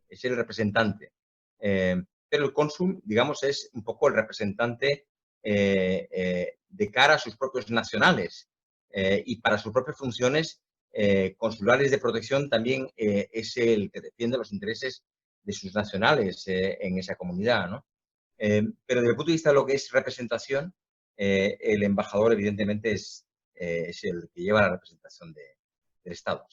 es el representante, pero el cónsul, digamos, es un poco el representante de cara a sus propios nacionales y para sus propias funciones consulares de protección también es el que defiende los intereses de sus nacionales en esa comunidad, ¿no? Pero desde el punto de vista de lo que es representación, el embajador evidentemente es el que lleva la representación del Estado.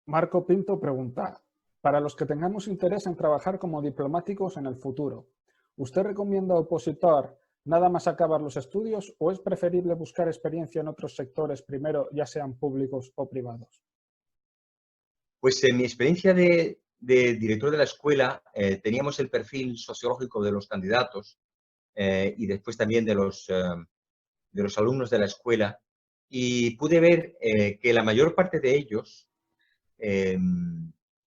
Marco Pinto pregunta, para los que tengamos interés en trabajar como diplomáticos en el futuro, ¿usted recomienda opositar nada más acabar los estudios o es preferible buscar experiencia en otros sectores primero, ya sean públicos o privados? Pues en mi experiencia de director de la escuela teníamos el perfil sociológico de los candidatos y después también de los alumnos de la escuela y pude ver que la mayor parte de ellos,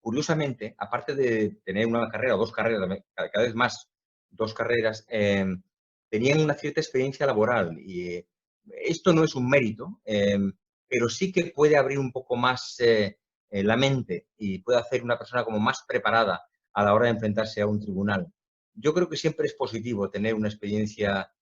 curiosamente, aparte de tener una carrera o dos carreras, cada vez más dos carreras, tenían una cierta experiencia laboral y esto no es un mérito, pero sí que puede abrir un poco más la mente y puede hacer una persona como más preparada a la hora de enfrentarse a un tribunal. Yo creo que siempre es positivo tener una experiencia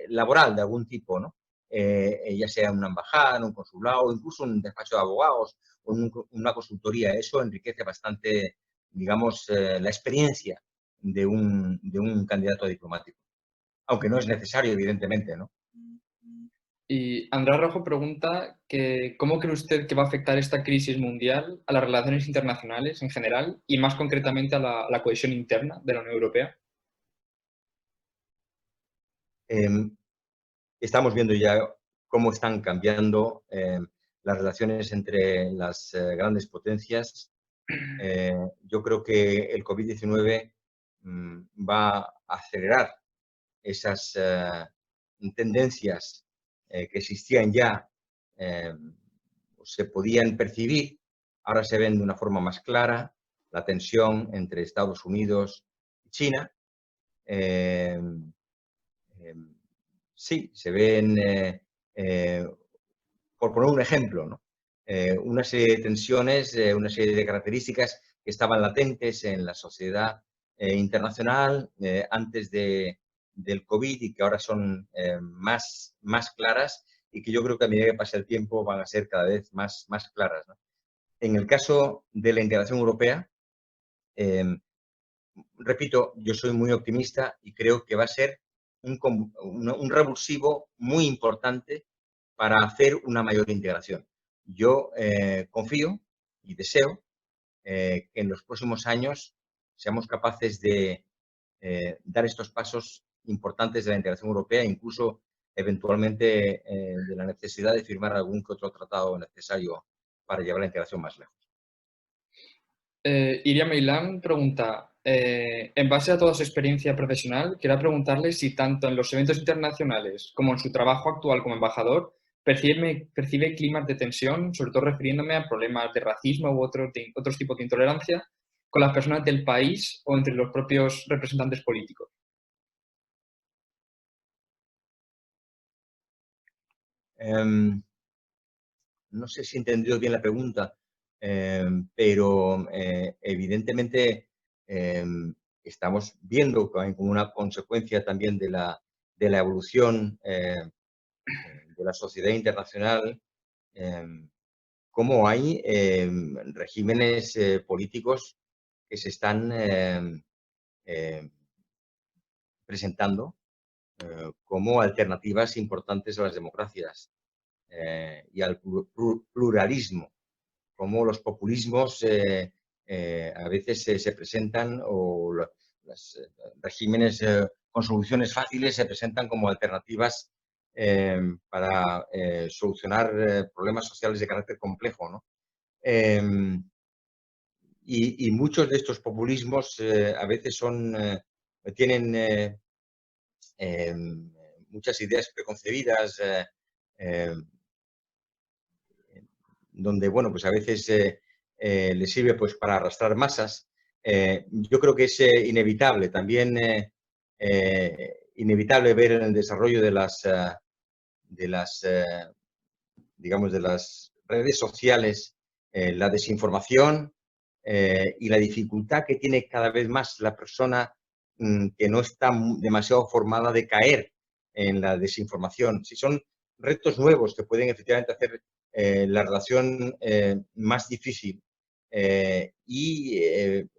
laboral de algún tipo, ¿no? Ya sea en una embajada, en un consulado, incluso en un despacho de abogados o en una consultoría. Eso enriquece bastante, digamos, la experiencia de un candidato diplomático. Aunque no es necesario, evidentemente, ¿no? Y Andrés Rojo pregunta que ¿cómo cree usted que va a afectar esta crisis mundial a las relaciones internacionales en general y más concretamente a la cohesión interna de la Unión Europea? Em, Estamos viendo ya cómo están cambiando las relaciones entre las grandes potencias. Yo creo que el COVID-19 va a acelerar esas tendencias que existían ya, eh, se podían percibir, ahora se ven de una forma más clara, la tensión entre Estados Unidos y China. Eh, eh, sí, se ven, eh, por poner un ejemplo, ¿no? Una serie de tensiones, una serie de características que estaban latentes en la sociedad internacional antes del COVID y que ahora son más claras y que yo creo que a medida que pase el tiempo van a ser cada vez más claras, ¿no? En el caso de la integración europea, eh, repito, yo soy muy optimista y creo que va a ser un revulsivo muy importante para hacer una mayor integración. Yo confío y deseo que en los próximos años seamos capaces de dar estos pasos importantes de la integración europea, incluso eventualmente de la necesidad de firmar algún que otro tratado necesario para llevar la integración más lejos. Iria Meilán pregunta, en base a toda su experiencia profesional, quería preguntarle si tanto en los eventos internacionales como en su trabajo actual como embajador percibe climas de tensión, sobre todo refiriéndome a problemas de racismo u otros tipos de intolerancia con las personas del país o entre los propios representantes políticos. No sé si he entendido bien la pregunta, pero evidentemente estamos viendo como una consecuencia también de la evolución de la sociedad internacional, cómo hay regímenes políticos que se están eh, presentando como alternativas importantes a las democracias y al pluralismo, como los populismos a veces se presentan o los regímenes con soluciones fáciles se presentan como alternativas para solucionar problemas sociales de carácter complejo, ¿no? Y muchos de estos populismos a veces tienen eh, muchas ideas preconcebidas, eh, donde, bueno, pues a veces le sirve pues para arrastrar masas. Yo creo que es inevitable, también inevitable ver en el desarrollo de las digamos, de las redes sociales, la desinformación y la dificultad que tiene cada vez más la persona que no está demasiado formada de caer en la desinformación. Si son retos nuevos que pueden efectivamente hacer la relación más difícil y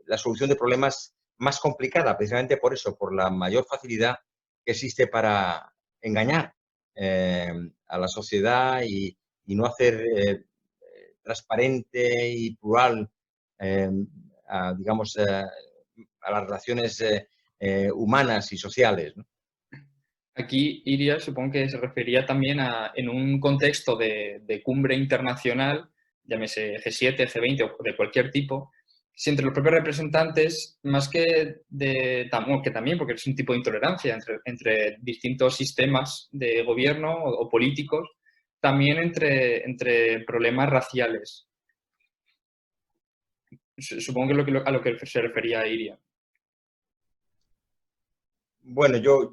la solución de problemas más complicada, precisamente por eso, por la mayor facilidad que existe para engañar a la sociedad y no hacer transparente y plural, digamos, a las relaciones humanas y sociales, ¿no? Aquí, Iria, supongo que se refería también a, en un contexto de cumbre internacional, llámese G7, G20 o de cualquier tipo, si entre los propios representantes, más que que también, porque es un tipo de intolerancia entre distintos sistemas de gobierno o políticos, también entre problemas raciales. Supongo que es a lo que se refería Iria. Bueno, yo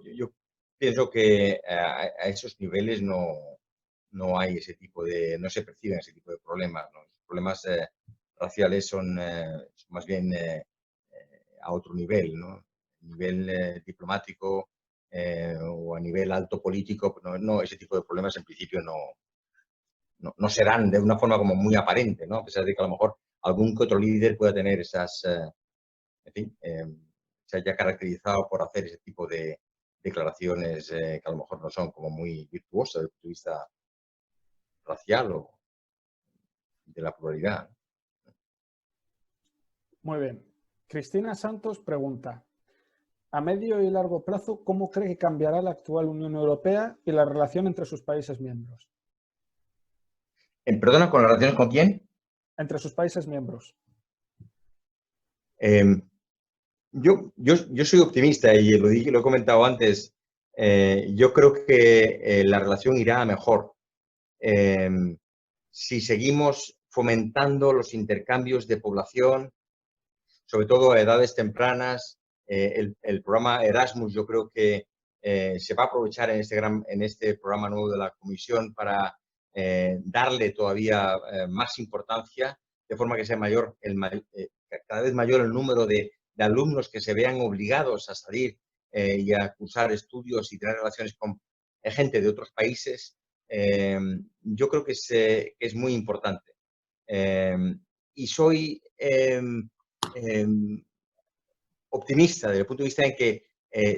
pienso que a esos niveles no hay ese tipo no se perciben ese tipo de problemas, ¿no? Los problemas raciales son más bien a otro nivel, ¿no? A nivel diplomático o a nivel alto político, ese tipo de problemas en principio no se dan de una forma como muy aparente, ¿no? A pesar de que a lo mejor algún que otro líder pueda tener esas, en fin, se haya caracterizado por hacer ese tipo declaraciones que a lo mejor no son como muy virtuosas desde el punto de vista racial o de la pluralidad. Muy bien. Cristina Santos pregunta, a medio y largo plazo, ¿cómo cree que cambiará la actual Unión Europea y la relación entre sus países miembros? ¿Perdona, con las relaciones con quién? Entre sus países miembros. Yo soy optimista y lo he comentado antes. Yo creo que la relación irá a mejor si seguimos fomentando los intercambios de población, sobre todo a edades tempranas. El programa Erasmus yo creo que se va a aprovechar en este programa nuevo de la Comisión para darle todavía más importancia, de forma que sea cada vez mayor el número de alumnos que se vean obligados a salir y a cursar estudios y tener relaciones con gente de otros países. Yo creo que es muy importante. Y soy optimista desde el punto de vista en que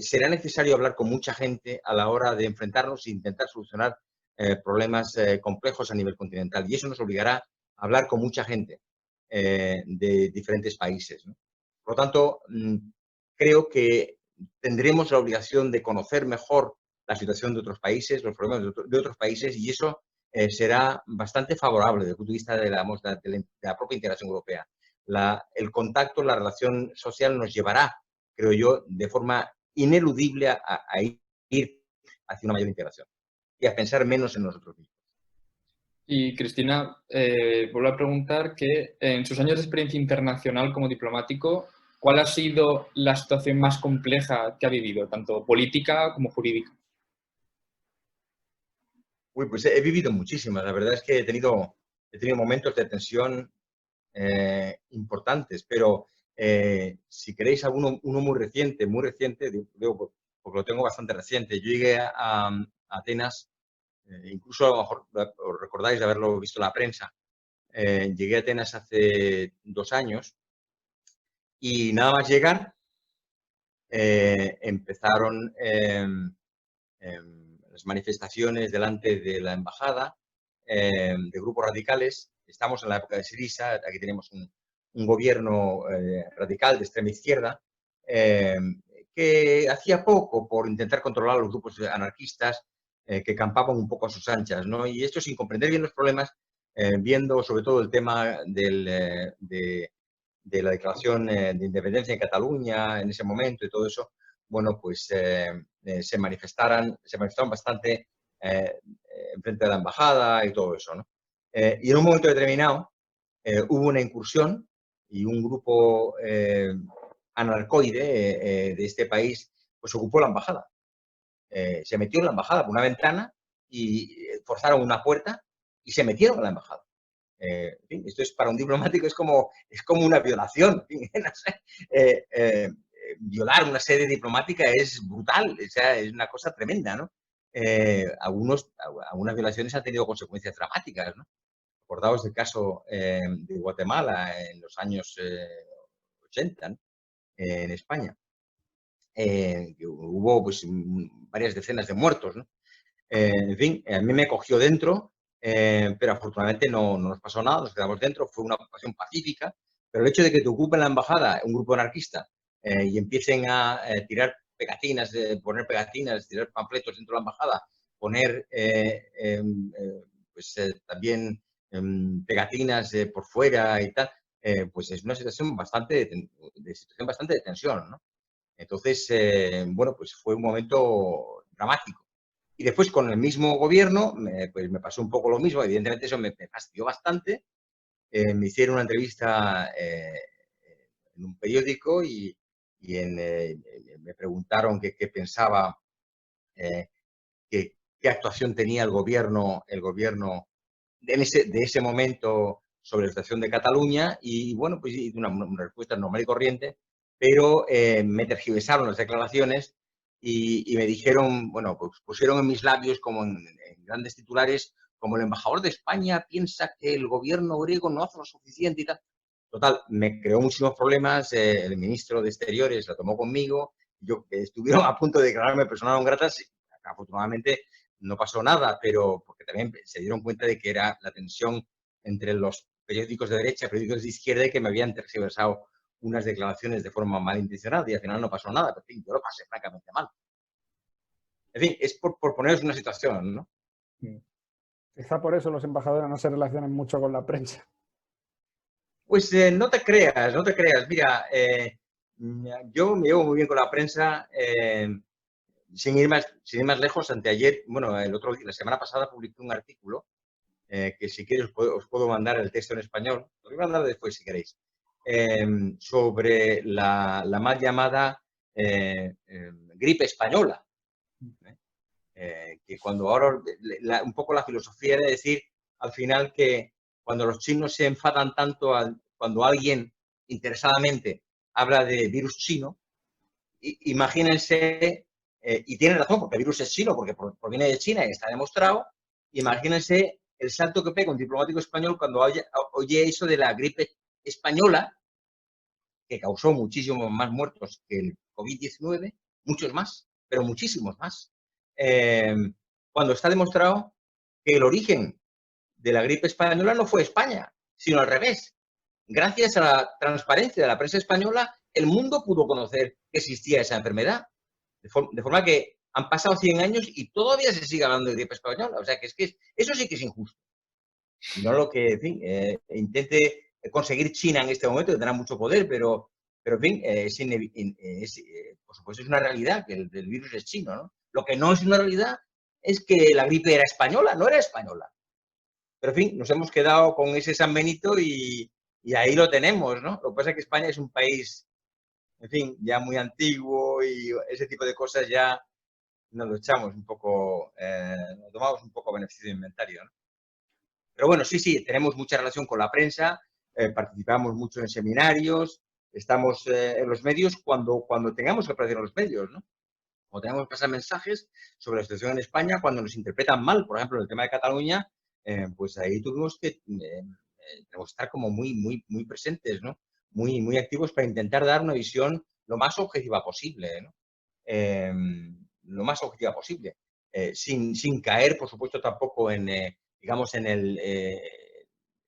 será necesario hablar con mucha gente a la hora de enfrentarnos e intentar solucionar problemas complejos a nivel continental. Y eso nos obligará a hablar con mucha gente de diferentes países, ¿no? Por lo tanto, creo que tendremos la obligación de conocer mejor la situación de otros países, los problemas de otros países, y eso será bastante favorable desde el punto de vista de la propia integración europea. El contacto, la relación social nos llevará, creo yo, de forma ineludible a ir hacia una mayor integración y a pensar menos en nosotros mismos. Y Cristina, vuelvo a preguntar que en sus años de experiencia internacional como diplomático, ¿cuál ha sido la situación más compleja que ha vivido, tanto política como jurídica? Uy, pues he vivido muchísimas. La verdad es que he tenido momentos de tensión importantes, pero si queréis uno muy reciente, digo, porque lo tengo bastante reciente. Yo llegué a Atenas, incluso a lo mejor os recordáis de haberlo visto en la prensa. Llegué a Atenas hace 2 años y nada más llegar empezaron las manifestaciones delante de la embajada de grupos radicales. Estamos en la época de Syriza, aquí tenemos un gobierno radical de extrema izquierda que hacía poco por intentar controlar a los grupos anarquistas que campaban un poco a sus anchas, ¿no? Y esto sin comprender bien los problemas, viendo sobre todo el tema de la declaración de independencia en Cataluña en ese momento y todo eso, bueno, pues se manifestaron bastante enfrente de la embajada y todo eso, ¿no? Y en un momento determinado hubo una incursión y un grupo anarcoide de este país pues ocupó la embajada. Se metió en la embajada por una ventana y forzaron una puerta y se metieron en la embajada. En fin, esto es para un diplomático es como una violación. No sé, violar una sede diplomática es brutal, o sea, es una cosa tremenda, ¿no? Algunas violaciones han tenido consecuencias dramáticas, ¿no? Acordaos del caso de Guatemala en los años 80, ¿no? En España. Hubo pues, varias decenas de muertos, ¿no? En fin, a mí me cogió dentro, pero afortunadamente no nos pasó nada, nos quedamos dentro, fue una ocupación pacífica, pero el hecho de que te ocupen la embajada un grupo anarquista y empiecen a tirar pegatinas, poner pegatinas, tirar panfletos dentro de la embajada, poner pues también pegatinas por fuera y tal, pues es una situación bastante de tensión, ¿no? Entonces, bueno, pues fue un momento dramático. Y después con el mismo gobierno, pues me pasó un poco lo mismo. Evidentemente eso me fastidió bastante. Me hicieron una entrevista en un periódico y me preguntaron qué pensaba, qué actuación tenía el gobierno de ese momento sobre la situación de Cataluña. Y bueno, pues hice una respuesta normal y corriente, pero me tergiversaron las declaraciones y me dijeron, bueno, pues pusieron en mis labios como en grandes titulares, como el embajador de España piensa que el gobierno griego no hace lo suficiente y tal. Total, me creó muchísimos problemas, el ministro de Exteriores la tomó conmigo que estuvieron a punto de declararme persona non grata, afortunadamente no pasó nada, pero porque también se dieron cuenta de que era la tensión entre los periódicos de derecha y periódicos de izquierda y que me habían tergiversado unas declaraciones de forma malintencionada y al final no pasó nada, pero en fin, yo lo pasé francamente mal. En fin, es por poneros una situación, ¿no? Quizá por eso los embajadores no se relacionan mucho con la prensa. Pues no te creas, no te creas. Mira, yo me llevo muy bien con la prensa. Sin ir más lejos, anteayer, bueno, la semana pasada publiqué un artículo que si queréis os puedo mandar el texto en español, lo voy a mandar después si queréis, sobre la mal llamada gripe española. Que cuando ahora, un poco la filosofía era decir al final que cuando los chinos se enfadan tanto cuando alguien interesadamente habla de virus chino, imagínense, y tienen razón, porque el virus es chino, porque proviene de China y está demostrado, imagínense el salto que pega un diplomático español cuando oye eso de la gripe española, que causó muchísimos más muertos que el COVID-19, muchos más, pero muchísimos más. Cuando está demostrado que el origen de la gripe española no fue España, sino al revés. Gracias a la transparencia de la prensa española, el mundo pudo conocer que existía esa enfermedad. De forma que han pasado 100 años y todavía se sigue hablando de gripe española. O sea, que eso sí que es injusto. No lo que, en fin, intente conseguir China en este momento, que tendrá mucho poder, pero en fin, por supuesto es una realidad que el virus es chino, ¿no? Lo que no es una realidad es que la gripe era española, no era española. Pero, en fin, nos hemos quedado con ese San Benito y ahí lo tenemos, ¿no? Lo que pasa es que España es un país, en fin, ya muy antiguo y ese tipo de cosas ya nos lo echamos un poco, nos tomamos un poco beneficio de inventario, ¿no? Pero bueno, sí, tenemos mucha relación con la prensa, participamos mucho en seminarios, estamos en los medios cuando tengamos que aparecer en los medios, ¿no? Cuando tengamos que pasar mensajes sobre la situación en España, cuando nos interpretan mal, por ejemplo, en el tema de Cataluña, pues ahí tenemos que estar como muy presentes, ¿no? Muy activos para intentar dar una visión lo más objetiva posible, ¿no? Lo más objetiva posible, sin caer, por supuesto, tampoco digamos, en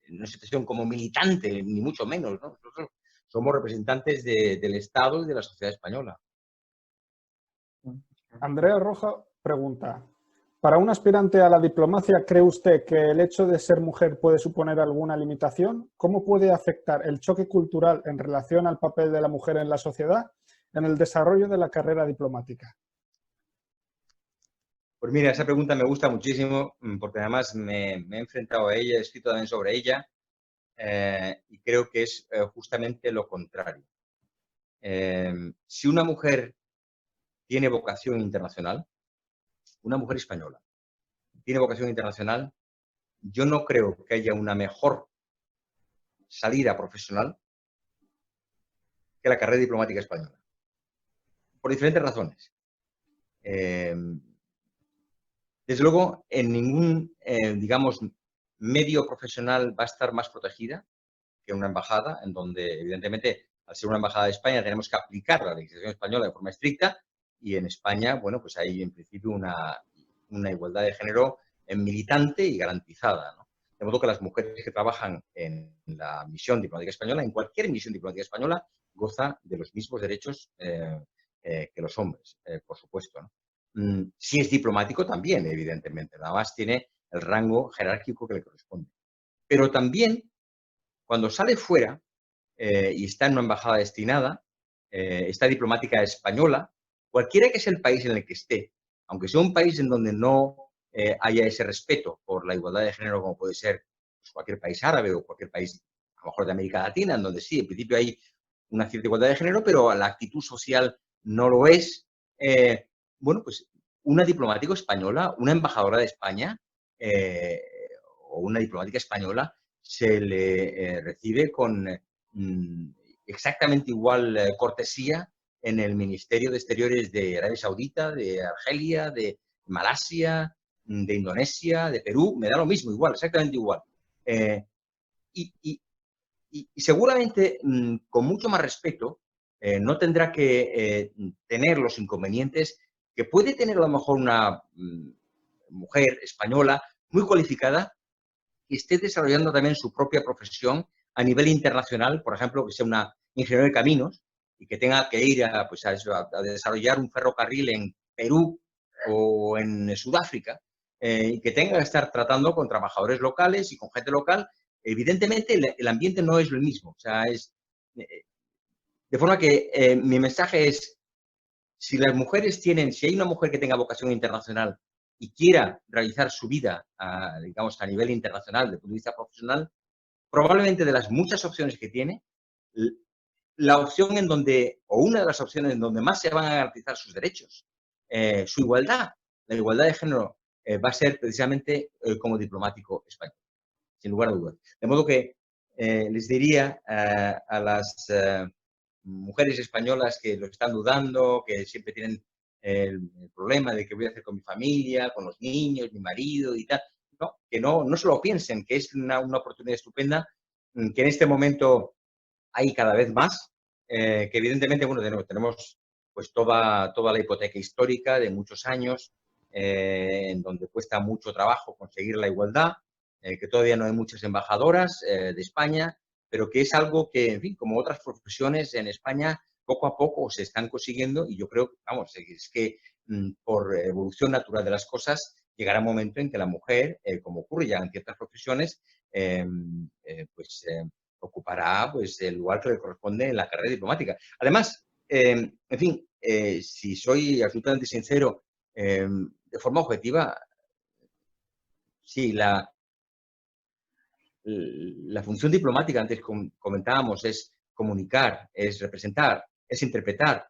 una situación como militante, ni mucho menos, ¿no? Nosotros somos representantes del Estado y de la sociedad española. Andrea Roja pregunta, ¿para un aspirante a la diplomacia cree usted que el hecho de ser mujer puede suponer alguna limitación? ¿Cómo puede afectar el choque cultural en relación al papel de la mujer en la sociedad en el desarrollo de la carrera diplomática? Pues mira, esa pregunta me gusta muchísimo porque además me he enfrentado a ella, he escrito también sobre ella y creo que es justamente lo contrario. Si una mujer tiene vocación internacional, una mujer española tiene vocación internacional, yo no creo que haya una mejor salida profesional que la carrera diplomática española. Por diferentes razones. Desde luego, en ningún, digamos, medio profesional va a estar más protegida que una embajada, en donde, evidentemente, al ser una embajada de España, tenemos que aplicar la legislación española de forma estricta y en España, bueno, pues hay en principio una igualdad de género militante y garantizada, ¿no? De modo que las mujeres que trabajan en la misión diplomática española, en cualquier misión diplomática española, goza de los mismos derechos que los hombres, por supuesto, ¿no? Si es diplomático también, evidentemente, nada más tiene el rango jerárquico que le corresponde. Pero también, cuando sale fuera y está en una embajada destinada, está diplomática española, cualquiera que sea el país en el que esté, aunque sea un país en donde no haya ese respeto por la igualdad de género, como puede ser pues, cualquier país árabe o cualquier país, a lo mejor de América Latina, en donde sí, en principio hay una cierta igualdad de género, pero la actitud social no lo es. Bueno, pues una diplomática española, una embajadora de España o una diplomática española se le recibe con exactamente igual cortesía en el Ministerio de Exteriores de Arabia Saudita, de Argelia, de Malasia, de Indonesia, de Perú, me da lo mismo, igual, exactamente igual. Y seguramente con mucho más respeto no tendrá que tener los inconvenientes que puede tener a lo mejor una mujer española muy cualificada que esté desarrollando también su propia profesión a nivel internacional, por ejemplo, que sea una ingeniero de caminos y que tenga que ir pues a desarrollar un ferrocarril en Perú o en Sudáfrica, y que tenga que estar tratando con trabajadores locales y con gente local. Evidentemente, el ambiente no es lo mismo. O sea, de forma que mi mensaje es, si las mujeres si hay una mujer que tenga vocación internacional y quiera realizar su vida, digamos, a nivel internacional, desde el punto de vista profesional, probablemente de las muchas opciones que tiene, la opción en donde, o una de las opciones en donde más se van a garantizar sus derechos, su igualdad, la igualdad de género, va a ser precisamente como diplomático español, sin lugar a dudas. De modo que les diría a las mujeres españolas que lo están dudando, que siempre tienen el problema de qué voy a hacer con mi familia, con los niños, mi marido y tal, no, que no se lo piensen, que es una oportunidad estupenda, que en este momento hay cada vez más, que evidentemente, bueno, tenemos pues toda la hipoteca histórica de muchos años, en donde cuesta mucho trabajo conseguir la igualdad, que todavía no hay muchas embajadoras de España, pero que es algo que, en fin, como otras profesiones en España, poco a poco se están consiguiendo y yo creo, vamos, es que por evolución natural de las cosas, llegará un momento en que la mujer, como ocurre ya en ciertas profesiones, ocupará pues, el lugar que le corresponde en la carrera diplomática. Además, en fin, si soy absolutamente sincero, de forma objetiva, sí, la función diplomática, antes comentábamos, es comunicar, es representar, es interpretar.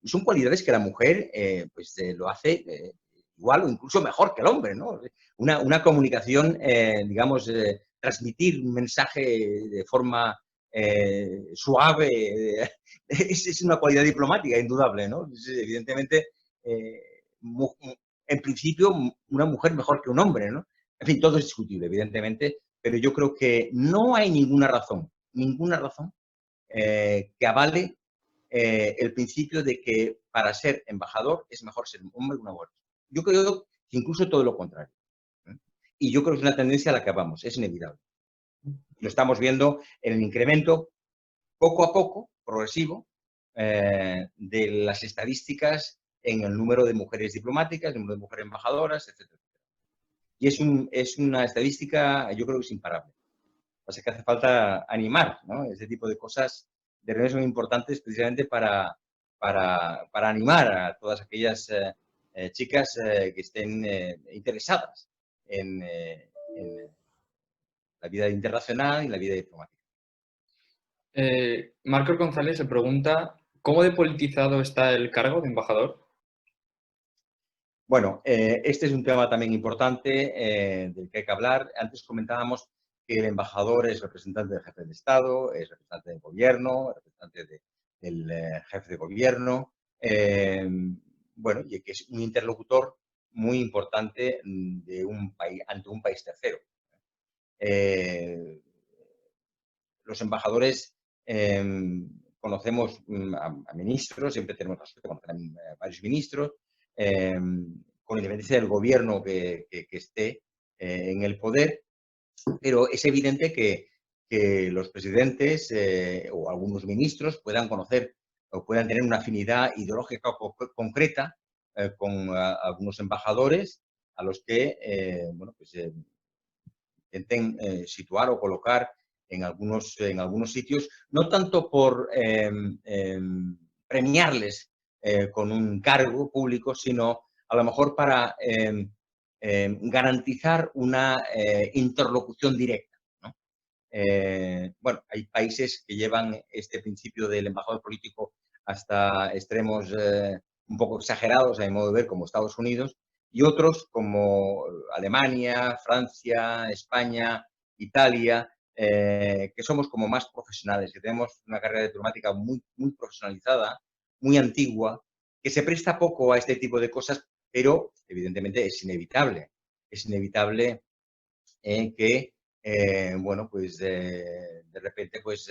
Son cualidades que la mujer pues, lo hace igual o incluso mejor que el hombre, ¿no? Una comunicación, digamos, transmitir un mensaje de forma suave, es una cualidad diplomática indudable, ¿no? Evidentemente, en principio, una mujer mejor que un hombre, ¿no? En fin, todo es discutible, evidentemente, pero yo creo que no hay ninguna razón que avale el principio de que para ser embajador es mejor ser un hombre que una mujer. Yo creo que incluso todo lo contrario. Y yo creo que es una tendencia a la que vamos, es inevitable. Lo estamos viendo en el incremento poco a poco, progresivo, de las estadísticas en el número de mujeres diplomáticas, el número de mujeres embajadoras, etc. Y es una estadística, yo creo que es imparable. O sea que hace falta animar, ¿no? Ese tipo de cosas de reuniones son importantes precisamente para animar a todas aquellas chicas que estén interesadas en la vida internacional y la vida diplomática. Marcos González se pregunta, ¿cómo de politizado está el cargo de embajador? Bueno, este es un tema también importante del que hay que hablar. Antes comentábamos que el embajador es representante del jefe de Estado, es representante del gobierno, representante del jefe de gobierno, bueno, y que es un interlocutor muy importante de un país, ante un país tercero. Los embajadores conocemos a ministros, siempre tenemos la suerte de conocer a varios ministros, con independencia del gobierno que esté en el poder, pero es evidente que los presidentes o algunos ministros puedan conocer o puedan tener una afinidad ideológica concreta con algunos embajadores a los que bueno, pues, intenten situar o colocar en algunos sitios, no tanto por premiarles con un cargo público, sino a lo mejor para garantizar una interlocución directa, ¿no? Bueno, hay países que llevan este principio del embajador político hasta extremos un poco exagerados, a mi modo de ver, como Estados Unidos, y otros como Alemania, Francia, España, Italia, que somos como más profesionales, que tenemos una carrera diplomática muy, muy profesionalizada, muy antigua, que se presta poco a este tipo de cosas, pero evidentemente es inevitable. Es inevitable que, bueno, pues de repente, pues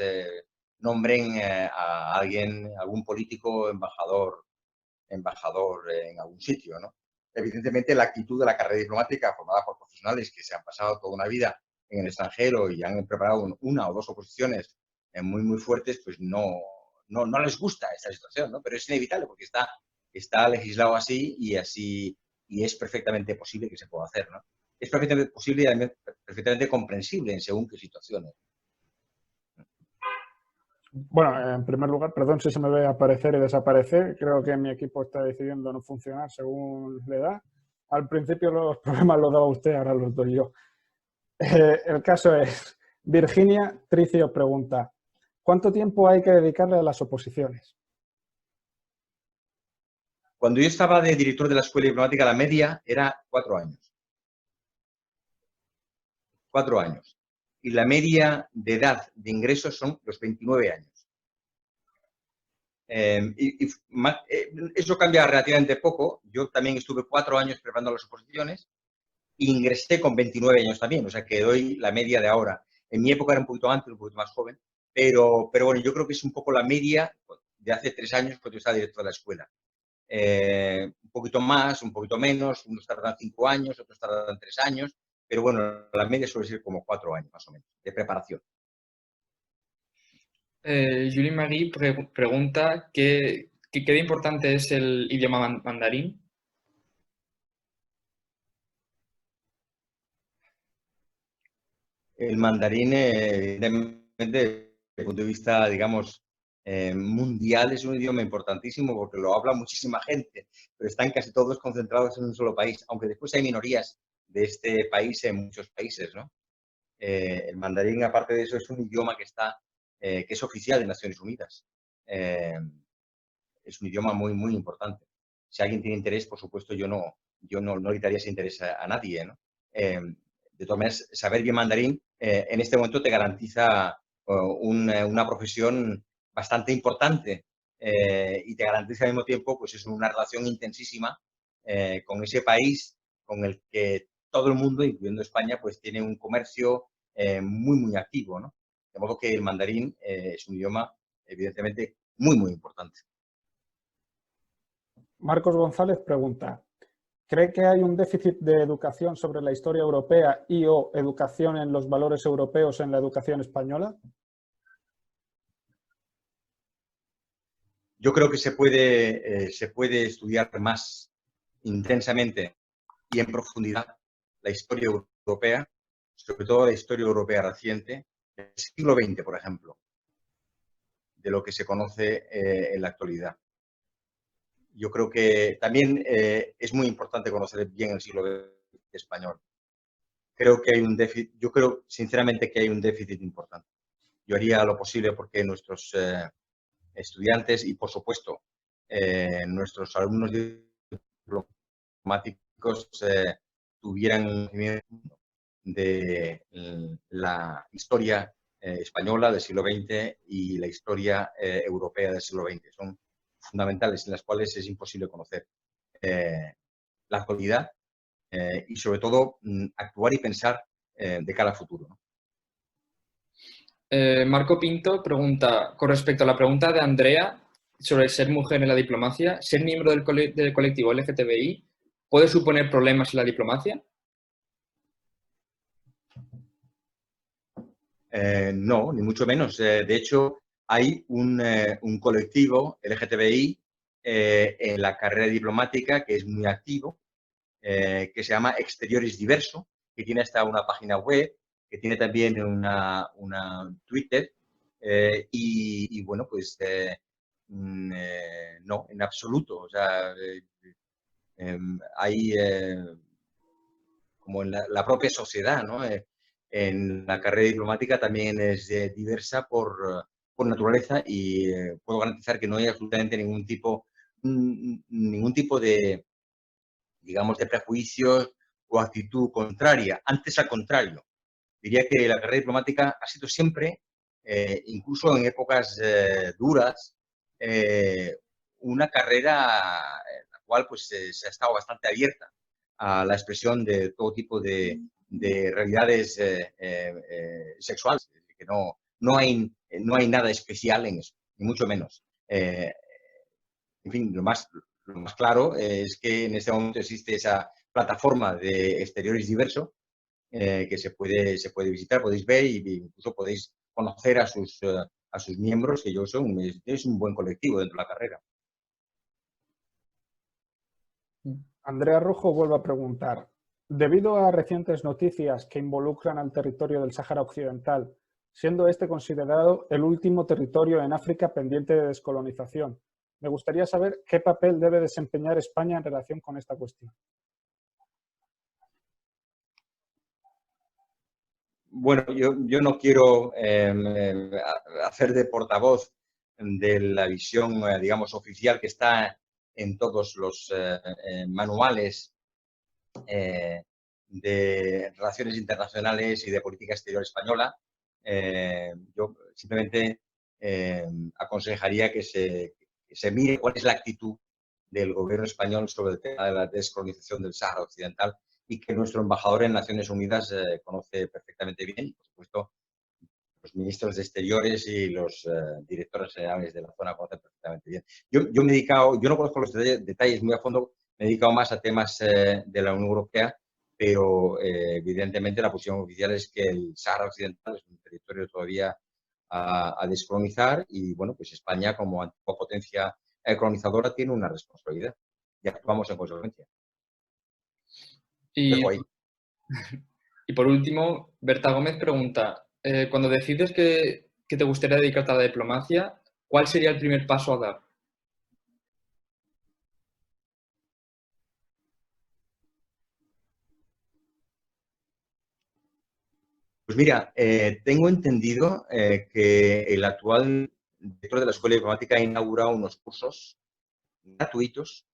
nombren a alguien, algún político embajador en algún sitio, ¿no? Evidentemente, la actitud de la carrera diplomática formada por profesionales que se han pasado toda una vida en el extranjero y han preparado una o dos oposiciones muy fuertes, pues no les gusta esta situación, ¿no? Pero es inevitable porque está legislado así y es perfectamente posible que se pueda hacer, ¿no? Es perfectamente posible y además perfectamente comprensible en según qué situaciones. Bueno, en primer lugar, perdón si se me ve aparecer y desaparecer. Creo que mi equipo está decidiendo no funcionar según le da. Al principio los problemas los daba usted, ahora los doy yo. El caso es, Virginia Tricio pregunta, ¿cuánto tiempo hay que dedicarle a las oposiciones? Cuando yo estaba de director de la escuela diplomática, la media era 4 años. 4 años. Y la media de edad de ingresos son los 29 años. Eso cambia relativamente poco. Yo también estuve 4 años preparando las oposiciones e ingresé con 29 años también, o sea que doy la media de ahora. En mi época era un poquito antes, un poquito más joven, pero bueno, yo creo que es un poco la media de hace 3 años cuando yo estaba director de la escuela. Un poquito más, un poquito menos, unos tardan 5 años, otros tardan 3 años, pero bueno, la media suele ser como 4 años más o menos de preparación. Julie Marie pregunta qué de importante es el idioma mandarín. El mandarín, evidentemente, desde el punto de vista, digamos, mundial, es un idioma importantísimo porque lo habla muchísima gente, pero están casi todos concentrados en un solo país, aunque después hay minorías de este país en muchos países, ¿no? El mandarín, aparte de eso, es un idioma que es oficial de Naciones Unidas. Es un idioma muy importante. Si alguien tiene interés, por supuesto, yo no le quitaría ese interés a nadie, ¿no? De todas maneras, saber bien mandarín en este momento te garantiza una profesión bastante importante y te garantiza al mismo tiempo pues es una relación intensísima con ese país con el que todo el mundo, incluyendo España, pues tiene un comercio muy activo, ¿no? De modo que el mandarín es un idioma evidentemente muy importante. Marcos González pregunta, ¿cree que hay un déficit de educación sobre la historia europea y o educación en los valores europeos en la educación española? Yo creo que se puede estudiar más intensamente y en profundidad la historia europea, sobre todo la historia europea reciente, del siglo XX, por ejemplo, de lo que se conoce en la actualidad. Yo creo que también es muy importante conocer bien el siglo XX español. Creo que hay un déficit, yo creo sinceramente que hay un déficit importante. Yo haría lo posible porque nuestros estudiantes y, por supuesto, nuestros alumnos diplomáticos tuvieran conocimiento de la historia española del siglo XX y la historia europea del siglo XX. Son fundamentales en las cuales es imposible conocer la actualidad y, sobre todo, actuar y pensar de cara al futuro, ¿no? Marco Pinto pregunta, con respecto a la pregunta de Andrea sobre ser mujer en la diplomacia, ¿ser miembro del colectivo LGTBI puede suponer problemas en la diplomacia? No, ni mucho menos. De hecho, hay un colectivo LGTBI en la carrera diplomática que es muy activo, que se llama Exteriores Diverso, que tiene hasta una página web, que tiene también una Twitter. Bueno, pues no, en absoluto. O sea, hay como en la propia sociedad, ¿no? En la carrera diplomática también es diversa por naturaleza y puedo garantizar que no hay absolutamente ningún tipo de, digamos, de prejuicios o actitud contraria. Antes, al contrario, diría que la carrera diplomática ha sido siempre, incluso en épocas duras, una carrera en la cual pues, se ha estado bastante abierta a la expresión de todo tipo de realidades sexuales. Que no hay no hay nada especial en eso, ni mucho menos. En fin, lo más claro es que en este momento existe esa plataforma de exteriores diverso que se puede visitar, podéis ver e incluso podéis conocer a sus miembros, que es un buen colectivo dentro de la carrera. Andrea Rojo vuelve a preguntar, debido a recientes noticias que involucran al territorio del Sáhara Occidental, siendo este considerado el último territorio en África pendiente de descolonización, me gustaría saber qué papel debe desempeñar España en relación con esta cuestión. Bueno, yo no quiero hacer de portavoz de la visión, digamos, oficial que está en todos los manuales de relaciones internacionales y de política exterior española. Yo simplemente aconsejaría que se mire cuál es la actitud del gobierno español sobre el tema de la descolonización del Sáhara Occidental y que nuestro embajador en Naciones Unidas conoce perfectamente bien, y por supuesto los ministros de Exteriores y los directores generales de la zona conocen perfectamente bien. Yo me he dedicado, yo no conozco los detalles muy a fondo, me he dedicado más a temas de la Unión Europea, pero evidentemente la posición oficial es que el Sáhara Occidental es un territorio todavía a descolonizar y, bueno, pues España como antigua potencia colonizadora tiene una responsabilidad y actuamos en consecuencia. Y, Dejo ahí. y por último, Berta Gómez pregunta, cuando decides que te gustaría dedicarte a la diplomacia, ¿cuál sería el primer paso a dar? Pues mira, tengo entendido que el actual director de la Escuela Diplomática ha inaugurado unos cursos gratuitos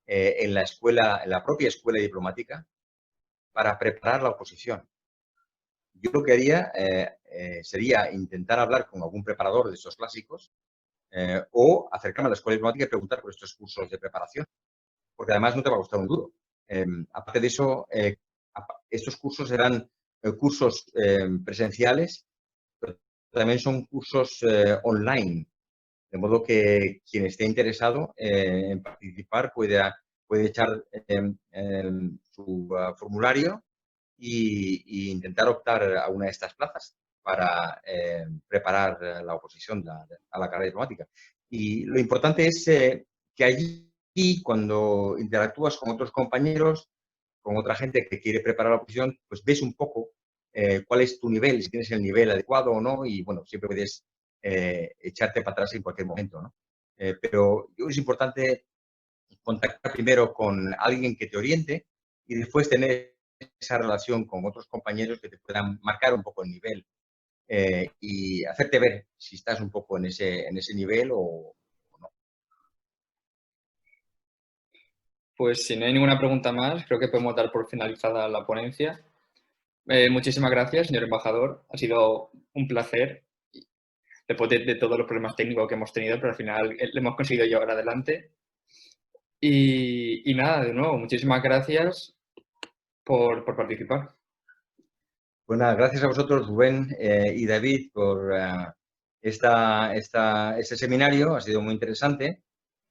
en la propia Escuela Diplomática para preparar la oposición. Yo lo que haría sería intentar hablar con algún preparador de esos clásicos o acercarme a la Escuela Diplomática y preguntar por estos cursos de preparación, porque además no te va a costar un duro. Aparte de eso, estos cursos serán cursos presenciales, pero también son cursos online, de modo que quien esté interesado en participar puede echar su formulario e intentar optar a una de estas plazas para preparar la oposición a la carrera diplomática. Y lo importante es que allí, cuando interactúas con otros compañeros, con otra gente que quiere preparar la oposición, pues ves un poco cuál es tu nivel, si tienes el nivel adecuado o no, y bueno, siempre puedes echarte para atrás en cualquier momento, ¿no? Pero es importante contactar primero con alguien que te oriente y después tener esa relación con otros compañeros que te puedan marcar un poco el nivel y hacerte ver si estás un poco en ese nivel o no. Pues si no hay ninguna pregunta más, creo que podemos dar por finalizada la ponencia. Muchísimas gracias, señor embajador. Ha sido un placer después de todos los problemas técnicos que hemos tenido, pero al final lo hemos conseguido llevar adelante. Y nada, de nuevo, muchísimas gracias por participar. Pues nada, gracias a vosotros, Rubén y David, por este seminario. Ha sido muy interesante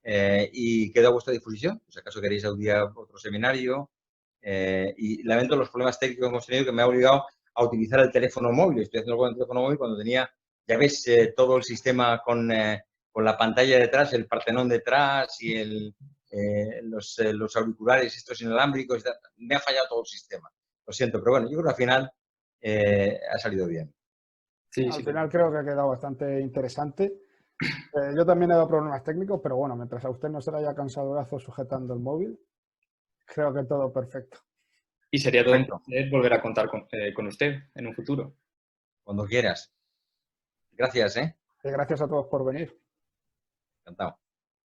y queda a vuestra disposición. Si acaso queréis algún día otro seminario. Y lamento los problemas técnicos que hemos tenido que me ha obligado a utilizar el teléfono móvil. Estoy haciendo con el teléfono móvil cuando tenía, ya ves, todo el sistema con la pantalla detrás, el Partenón detrás y los auriculares estos inalámbricos. Me ha fallado todo el sistema. Lo siento, pero bueno, yo creo que al final ha salido bien. Sí, Al sí. final creo que ha quedado bastante interesante. Yo también he dado problemas técnicos, pero bueno, mientras a usted no se le haya cansado el brazo sujetando el móvil, creo que todo perfecto. Y sería todo un Perfecto. placer volver a contar con usted en un futuro. Cuando quieras. Gracias, ¿eh? Y gracias a todos por venir. Encantado.